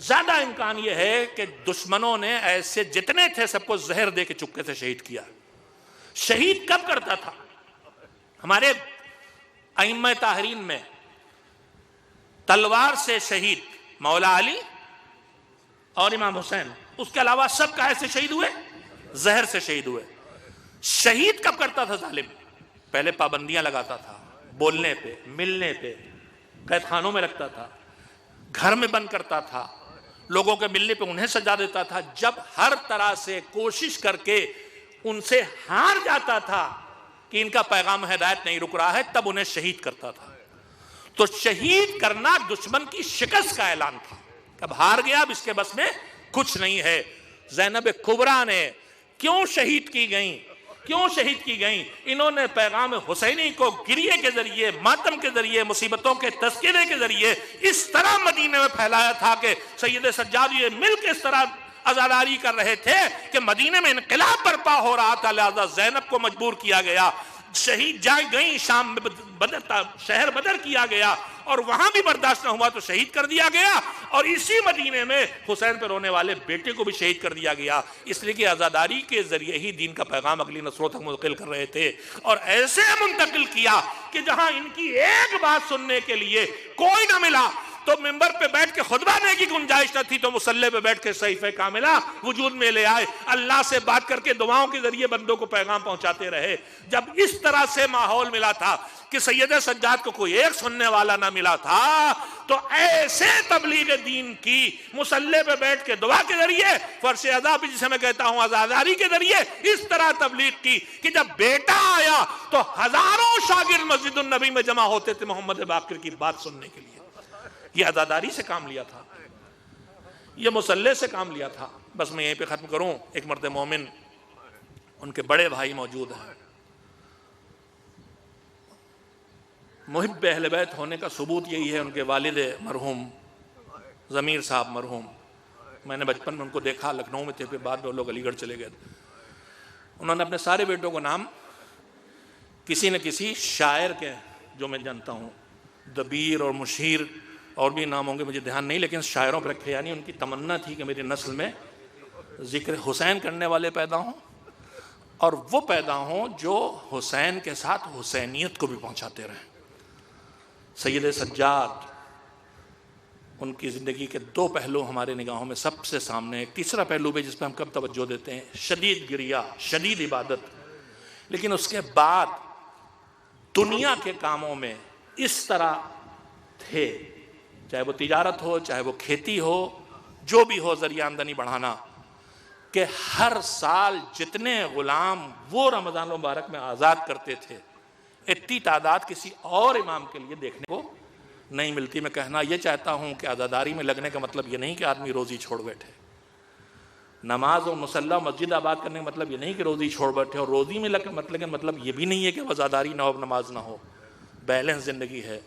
زیادہ امکان یہ ہے کہ دشمنوں نے ایسے جتنے تھے سب کو زہر دے کے چپکے سے شہید کیا. شہید کب کرتا تھا؟ ہمارے ائمہ طاہرین میں تلوار سے شہید مولا علی اور امام حسین، اس کے علاوہ سب کہاں سے شہید ہوئے؟ زہر سے شہید ہوئے۔ شہید کب کرتا تھا ظالم؟ پہلے پابندیاں لگاتا تھا، بولنے پہ، ملنے پہ، قید خانوں میں رکھتا تھا، گھر میں بند کرتا تھا، لوگوں کے ملنے پہ انہیں سجا دیتا تھا۔ جب ہر طرح سے کوشش کر کے ان سے ہار جاتا تھا کہ ان کا پیغام ہدایت نہیں رک رہا ہے، تب انہیں شہید کرتا تھا۔ تو شہید کرنا دشمن کی شکست کا اعلان تھا، اب ہار گیا، اب اس کے بس میں کچھ نہیں ہے۔ زینب کبریٰ نے کیوں شہید کی گئیں؟ کیوں شہید کی گئیں؟ انہوں نے پیغام حسینی کو گریے کے ذریعے، ماتم کے ذریعے، مصیبتوں کے تذکرے کے ذریعے اس طرح مدینے میں پھیلایا تھا کہ سید سجاد یہ مل کے اس طرح عزاداری کر رہے تھے کہ مدینے میں انقلاب برپا ہو رہا تھا، لہذا زینب کو مجبور کیا گیا، شہید جائیں گئیں، شام میں شہر بدر کیا گیا، اور وہاں بھی برداشت نہ ہوا تو شہید کر دیا گیا، اور اسی مدینے میں حسین پر رونے والے بیٹے کو بھی شہید کر دیا گیا، اس لیے کہ عزاداری کے ذریعے ہی دین کا پیغام اگلی نسلوں تک منتقل کر رہے تھے، اور ایسے منتقل کیا کہ جہاں ان کی ایک بات سننے کے لیے کوئی نہ ملا تو ممبر پہ بیٹھ کے خطبہ دینے کی گنجائش نہ تھی تو مصلی پہ بیٹھ کے صحیفہ کاملہ وجود میں لے آئے، اللہ سے بات کر کے دعاؤں کے ذریعے بندوں کو پیغام پہنچاتے رہے۔ جب اس طرح سے ماحول ملا تھا کہ سید سجاد کو کوئی ایک سننے والا نہ ملا تھا، تو ایسے تبلیغ دین کی مصلی پہ بیٹھ کے دعا کے ذریعے، فرش عزا بھی جسے میں کہتا ہوں عزاداری کے ذریعے اس طرح تبلیغ کی کہ جب بیٹا آیا تو ہزاروں شاگرد مسجد النبی میں جمع ہوتے تھے محمد باقر کی بات سننے کے لیے۔ یہ عزاداری سے کام لیا تھا، یہ مصلی سے کام لیا تھا۔ بس میں یہیں پہ ختم کروں۔ ایک مرد مومن، ان کے بڑے بھائی موجود ہیں، محب اہل بیت ہونے کا ثبوت یہی ہے، ان کے والد مرحوم ضمیر صاحب مرحوم، میں نے بچپن میں ان کو دیکھا، لکھنؤ میں تھے، پھر بعد میں وہ لوگ علی گڑھ چلے گئے تھے۔ انہوں نے اپنے سارے بیٹوں کو نام کسی نہ کسی شاعر کے، جو میں جانتا ہوں، دبیر اور مشیر اور بھی نام ہوں گے مجھے دھیان نہیں، لیکن شاعروں پر رکھے، یعنی ان کی تمنا تھی کہ میری نسل میں ذکر حسین کرنے والے پیدا ہوں، اور وہ پیدا ہوں جو حسین کے ساتھ حسینیت کو بھی پہنچاتے رہیں۔ سید سجاد، ان کی زندگی کے دو پہلو ہمارے نگاہوں میں سب سے سامنے، ایک تیسرا پہلو بھی جس پہ ہم کم توجہ دیتے ہیں، شدید گریہ، شدید عبادت، لیکن اس کے بعد دنیا کے کاموں میں اس طرح تھے، چاہے وہ تجارت ہو، چاہے وہ کھیتی ہو، جو بھی ہو ذریعہ آمدنی بڑھانا، کہ ہر سال جتنے غلام وہ رمضان مبارک میں آزاد کرتے تھے، اتنی تعداد کسی اور امام کے لیے دیکھنے کو نہیں ملتی۔ میں کہنا یہ چاہتا ہوں کہ عزاداری میں لگنے کا مطلب یہ نہیں کہ آدمی روزی چھوڑ بیٹھے، نماز اور مصلی مسجد آباد کرنے کا مطلب یہ نہیں کہ روزی چھوڑ بیٹھے، اور روزی میں مطلب یہ بھی نہیں ہے کہ عزاداری نہ ہو، نماز نہ ہو۔ بیلنس زندگی ہے،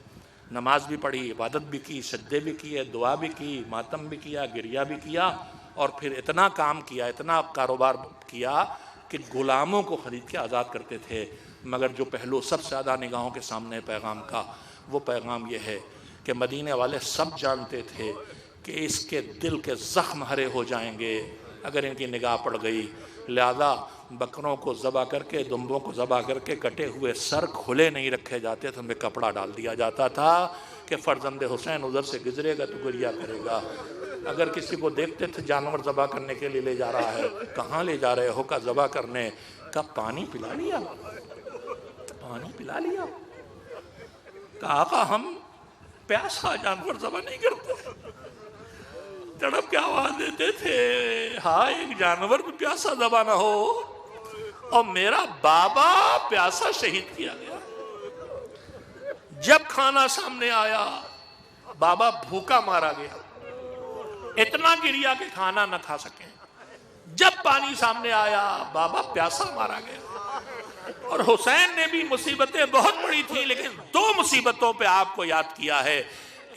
نماز بھی پڑھی، عبادت بھی کی، سجدے بھی کیے، دعا بھی کی، ماتم بھی کیا، گریہ بھی کیا، اور پھر اتنا کام کیا، اتنا کاروبار کیا کہ غلاموں کو خرید کے آزاد کرتے تھے۔ مگر جو پہلو سب سے زیادہ نگاہوں کے سامنے پیغام کا، وہ پیغام یہ ہے کہ مدینے والے سب جانتے تھے کہ اس کے دل کے زخم ہرے ہو جائیں گے اگر ان کی نگاہ پڑ گئی، لہذا بکروں کو ذبح کر کے، دمبوں کو ذبح کر کے کٹے ہوئے سر کھلے نہیں رکھے جاتے تھے، ان میں کپڑا ڈال دیا جاتا تھا کہ فرزند حسین ادھر سے گزرے گا تو گریہ کرے گا۔ اگر کسی کو دیکھتے تھے جانور ذبح کرنے کے لیے لے جا رہا ہے، کہاں لے جا رہے ہو؟ کا ذبح کرنے کا، پانی پلا لیا، پانی پلا لیا۔ کہا آقا ہم پیاسا جانور ذبح نہیں کرتے، تڑپ کے آواز دیتے تھے، ہاں ایک جانور بھی پیاسا ذبح نہ ہو، اور میرا بابا پیاسا شہید کیا گیا۔ جب کھانا سامنے آیا بابا بھوکا مارا گیا، اتنا گریا کہ کھانا نہ کھا سکیں۔ جب پانی سامنے آیا بابا پیاسا مارا گیا۔ اور حسین نے بھی مصیبتیں بہت بڑی تھیں، لیکن دو مصیبتوں پہ آپ کو یاد کیا ہے،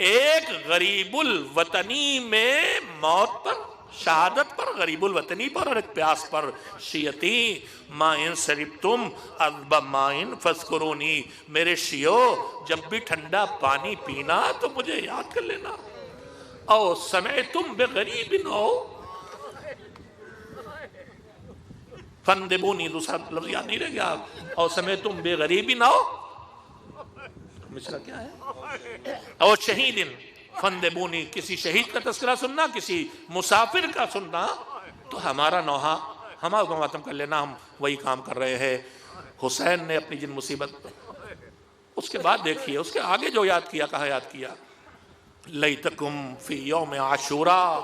ایک غریب الوطنی میں موت پر، شہادت پر، غریب الوطنی پر، اور ایک پیاس پر۔ شیعتی مائن سربتم اذب مائن فذکرونی، میرے شیعو جب بھی ٹھنڈا پانی پینا تو مجھے یاد کر لینا۔ او سمعتم بغریب او فندبونی، دوسرا لفظ یاد نہیں رہ گیا، او سمعتم بغریب او مصرع کیا ہے؟ اور شہید فندبونی، کسی شہید کا تذکرہ سننا، کسی مسافر کا سننا، تو ہمارا نوحہ ہمارا کو ختم کر لینا، ہم وہی کام کر رہے ہیں۔ حسین نے اپنی جن مصیبت، اس کے بعد دیکھیے اس کے آگے جو یاد کیا، کہا یاد کیا، لیتکم فی یوم عاشوراء،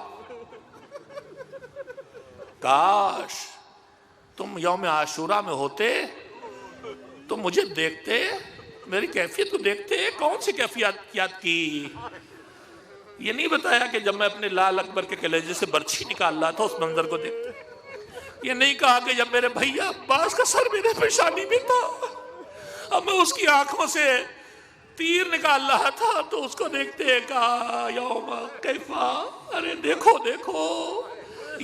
کاش تم یوم عاشوراء میں ہوتے تو مجھے دیکھتے، میری کیفیت کو دیکھتے۔ کون سی کیفیت یاد کی؟ یہ نہیں بتایا کہ جب میں اپنے لال اکبر کے کلیجے سے برچھی نکال رہا تھا اس منظر کو دیکھتے۔ یہ نہیں کہا کہ جب میرے بھیا عباس کا سر میرے پیشانی میں تھا، اب میں اس کی آنکھوں سے تیر نکال رہا تھا تو اس کو دیکھتے، کہا یوم کیفا، ارے دیکھو دیکھو،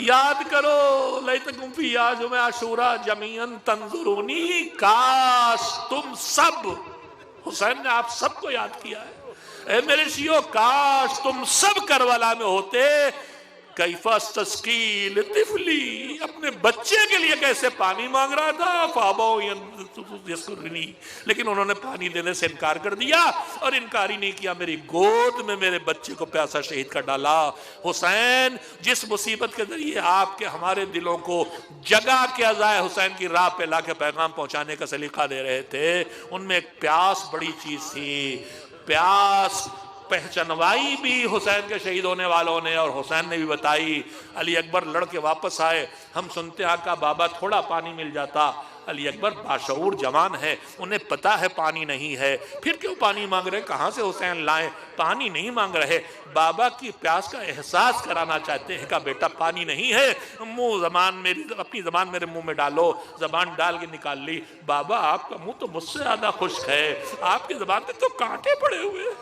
یاد کرو، لیتکم فی یوم عاشوراء جمیعا تنظرونی، کاش تم سب، حسین نے آپ سب کو یاد کیا ہے، اے میرے شیعو کاش تم سب کربلا میں ہوتے۔ کیف استسقی لطفلی، اپنے بچے کے لیے کیسے پانی مانگ رہا تھا، فابوا یذکرنی، لیکن انہوں نے پانی دینے سے انکار کر دیا، اور انکار ہی نہیں کیا، میری گود میں میرے بچے کو پیاسا شہید کر ڈالا۔ حسین جس مصیبت کے ذریعے آپ کے ہمارے دلوں کو جگا کے عزائے حسین کی راہ پہ لا کے پیغام پہنچانے کا سلیقہ دے رہے تھے، ان میں ایک پیاس بڑی چیز تھی۔ پیاس پہچنوائی بھی حسین کے شہید ہونے والوں نے، اور حسین نے بھی بتائی۔ علی اکبر لڑ کے واپس آئے، ہم سنتے آقا بابا تھوڑا پانی مل جاتا۔ علی اکبر باشعور جوان ہے، انہیں پتا ہے پانی نہیں ہے، پھر کیوں پانی مانگ رہے؟ کہاں سے حسین لائیں؟ پانی نہیں مانگ رہے، بابا کی پیاس کا احساس کرانا چاہتے ہیں۔ کہا بیٹا پانی نہیں ہے، اپنی زبان میرے منہ میں ڈالو۔ زبان ڈال کے نکال لی۔ بابا آپ کا منہ تو مجھ سے زیادہ خشک ہے، آپ کی زبان پہ تو کانٹے پڑے ہوئے۔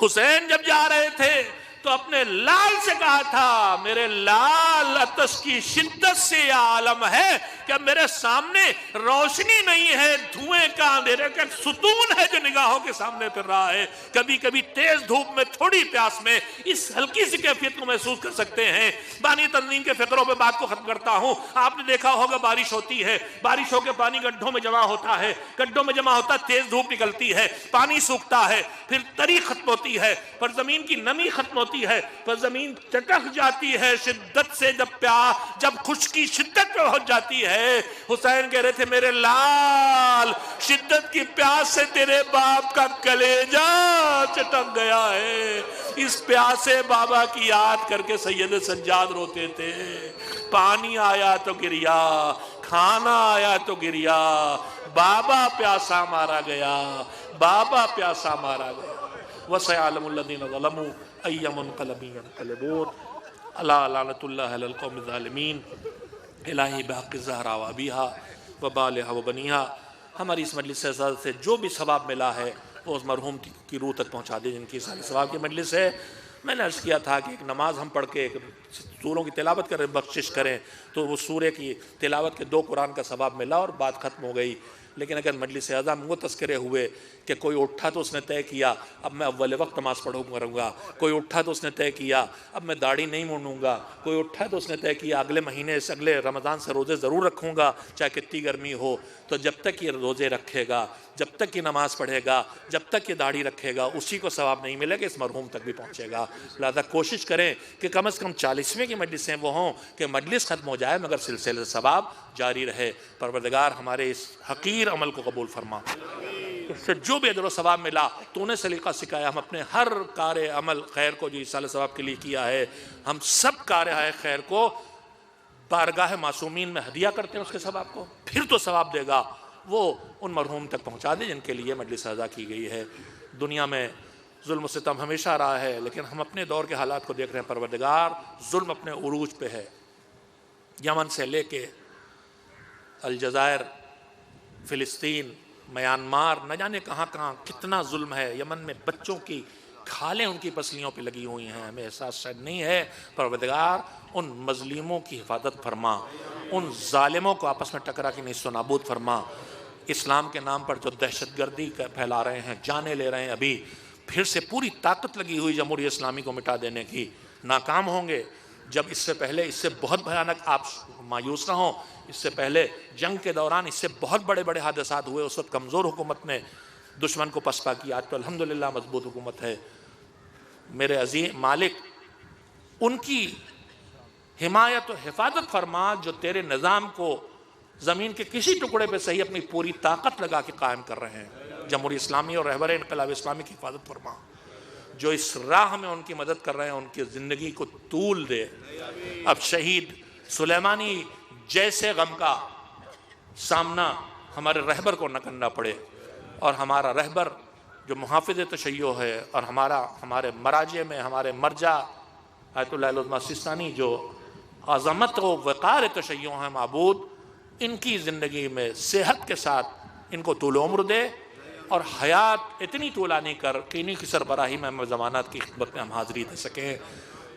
حسین جب جا رہے تھے تو اپنے لال سے کہا تھا، میرے لال عطش کی شدت سے یہ عالم ہے کہ میرے سامنے روشنی نہیں ہے، دھوئیں کا اندھیرے کا ستون ہے جو نگاہوں کے سامنے پھر رہا ہے۔ کبھی کبھی تیز دھوپ میں تھوڑی پیاس میں اس ہلکی سی کیفیت کو محسوس کر سکتے ہیں۔ بانی تنظیم کے فقروں پہ بات کو ختم کرتا ہوں۔ آپ نے دیکھا ہوگا بارش ہوتی ہے، بارش ہو کے پانی گڈھوں میں جمع ہوتا ہے، گڈھوں میں جمع ہوتا ہے، تیز دھوپ نکلتی ہے، پانی سوکھتا ہے، پھر تری ختم ہوتی ہے، پر زمین کی نمی ختم ہوتی ہے، پر زمین چٹک جاتی ہے شدت سے، جب خشکی شدت پہ پہنچ جاتی ہے۔ حسین کہہ رہے تھے میرے لال شدت کی پیاس سے تیرے باپ کا کلیجہ چٹک گیا ہے۔ اس پیاسے بابا کی یاد کر کے سید سجاد روتے تھے۔ پانی آیا تو گریا، کھانا آیا تو گریا، بابا پیاسا مارا گیا، بابا پیاسا مارا گیا۔ وَسَيَعْلَمُ الَّذِينَ ظَلَمُوا أَيَّ مُنْقَلَبٍ يَنْقَلِبُونَ أَلَا لَعْنَةُ اللَّهِ عَلَى الْقَوْمِ الظَّالِمِينَ الہی بحق الزہرا و ابیہا و بالہا و بنیہا۔ ہماری اس مجلس سے جو بھی ثواب ملا ہے وہ اس مرحوم کی روح تک پہنچا دے جن کی ساری ثواب کی مجلس ہے۔ میں نے عرض کیا تھا کہ ایک نماز ہم پڑھ کے ایک سوروں کی تلاوت کریں، بخشش کریں، تو وہ سورے کی تلاوت کے 2 قرآن کا ثواب ملا اور بات ختم ہو گئی۔ لیکن اگر مجلس اعظم میں وہ تذکرے ہوئے کہ کوئی اٹھا تو اس نے طے کیا اب میں اول وقت نماز پڑھوں کروں گا، کوئی اٹھا تو اس نے طے کیا اب میں داڑھی نہیں مونڈوں گا، کوئی اٹھا تو اس نے طے کیا اگلے مہینے سے اگلے رمضان سے روزے ضرور رکھوں گا چاہے کتنی گرمی ہو، تو جب تک یہ روزے رکھے گا، جب تک یہ نماز پڑھے گا، جب تک یہ داڑھی رکھے گا، اسی کو ثواب نہیں ملے گا، اس مرحوم تک بھی پہنچے گا۔ لہذا کوشش کریں کہ کم از کم 40ویں کی مجلسیں وہ ہوں کہ مجلس ختم ہو جائے مگر سلسلہ ثواب جاری رہے۔ پروردگار ہمارے اس حقیر عمل کو قبول فرما، اس سے جو بھی اجر و ثواب ملا تو انہیں سلیقہ سکھایا، ہم اپنے ہر کار عمل خیر کو جو ایصال ثواب کے لیے کیا ہے، ہم سب کار خیر کو بارگاہ معصومین میں ہدیہ کرتے ہیں، اس کے ثواب کو پھر تو ثواب دے گا، وہ ان مرحوم تک پہنچا دے جن کے لیے مجلس اعزا کی گئی ہے۔ دنیا میں ظلم و ستم ہمیشہ رہا ہے، لیکن ہم اپنے دور کے حالات کو دیکھ رہے ہیں، پروردگار ظلم اپنے عروج پہ ہے۔ یمن سے لے کے الجزائر، فلسطین، میانمار، نہ جانے کہاں کہاں کتنا ظلم ہے۔ یمن میں بچوں کی کھالیں ان کی پسلیوں پہ لگی ہوئی ہیں، ہمیں احساس شاید نہیں ہے۔ پروردگار ان مظلوموں کی حفاظت فرما، ان ظالموں کو آپس میں ٹکرا کے نیست و نابود فرما۔ اسلام کے نام پر جو دہشت گردی پھیلا رہے ہیں، جانے لے رہے ہیں، ابھی پھر سے پوری طاقت لگی ہوئی جمہوریہ اسلامی کو مٹا دینے کی، ناکام ہوں گے۔ جب اس سے پہلے اس سے بہت بھیانک، آپ مایوس نہ ہوں، اس سے پہلے جنگ کے دوران اس سے بہت بڑے بڑے حادثات ہوئے، اس وقت کمزور حکومت نے دشمن کو پسپا کیا، آج تو الحمدللہ مضبوط حکومت ہے۔ میرے عظیم مالک ان کی حمایت و حفاظت فرما جو تیرے نظام کو زمین کے کسی ٹکڑے پہ صحیح اپنی پوری طاقت لگا کے قائم کر رہے ہیں۔ جمہوری اسلامی اور رہبر انقلاب اسلامی کی حفاظت فرما، جو اس راہ میں ان کی مدد کر رہے ہیں ان کی زندگی کو طول دے۔ اب شہید سلیمانی جیسے غم کا سامنا ہمارے رہبر کو نہ کرنا پڑے، اور ہمارا رہبر جو محافظ تشیع ہے، اور ہمارے مراجع میں ہمارے مرجع آیت اللہ العظمیٰ سیستانی جو عظمت و وقار تشیع ہیں معبود، ان کی زندگی میں صحت کے ساتھ ان کو طول عمر دے، اور حیات اتنی طولانی کر کہ انہی کی سربراہی میں ہم زمانات کی خدمت میں ہم حاضری دے سکیں۔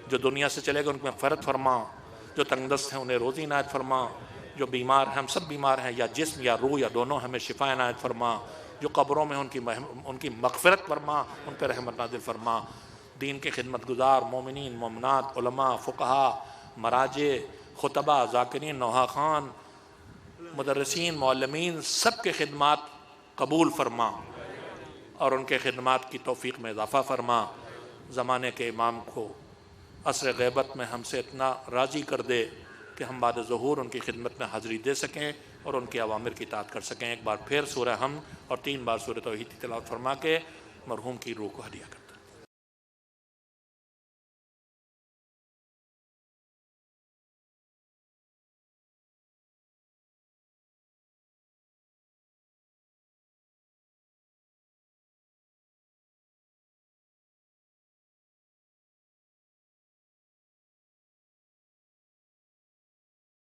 جو دنیا سے چلے گئے ان میں فرت فرما، جو تنگ دست ہیں انہیں روزی عنایت فرما، جو بیمار ہیں، ہم سب بیمار ہیں، یا جسم یا روح یا دونوں، ہمیں شفا عنایت فرما، جو قبروں میں ان کی مغفرت فرما، ان پہ رحمت نازل فرما۔ دین کے خدمت گزار مومنین، مومنات، علماء، فقہا، مراجع، خطبہ، ذاکرین، نوحہ خان، مدرسین، معلمین، سب کے خدمات قبول فرما، اور ان کے خدمات کی توفیق میں اضافہ فرما۔ زمانے کے امام کو عصر غیبت میں ہم سے اتنا راضی کر دے کہ ہم بعد ظہور ان کی خدمت میں حاضری دے سکیں اور ان کے اوامر کی اطاعت کر سکیں۔ ایک بار پھر سورہ حمد اور 3 بار سورہ توحید کی تلاوت فرما کے مرحوم کی روح کو ہدیہ کرتے ہیں۔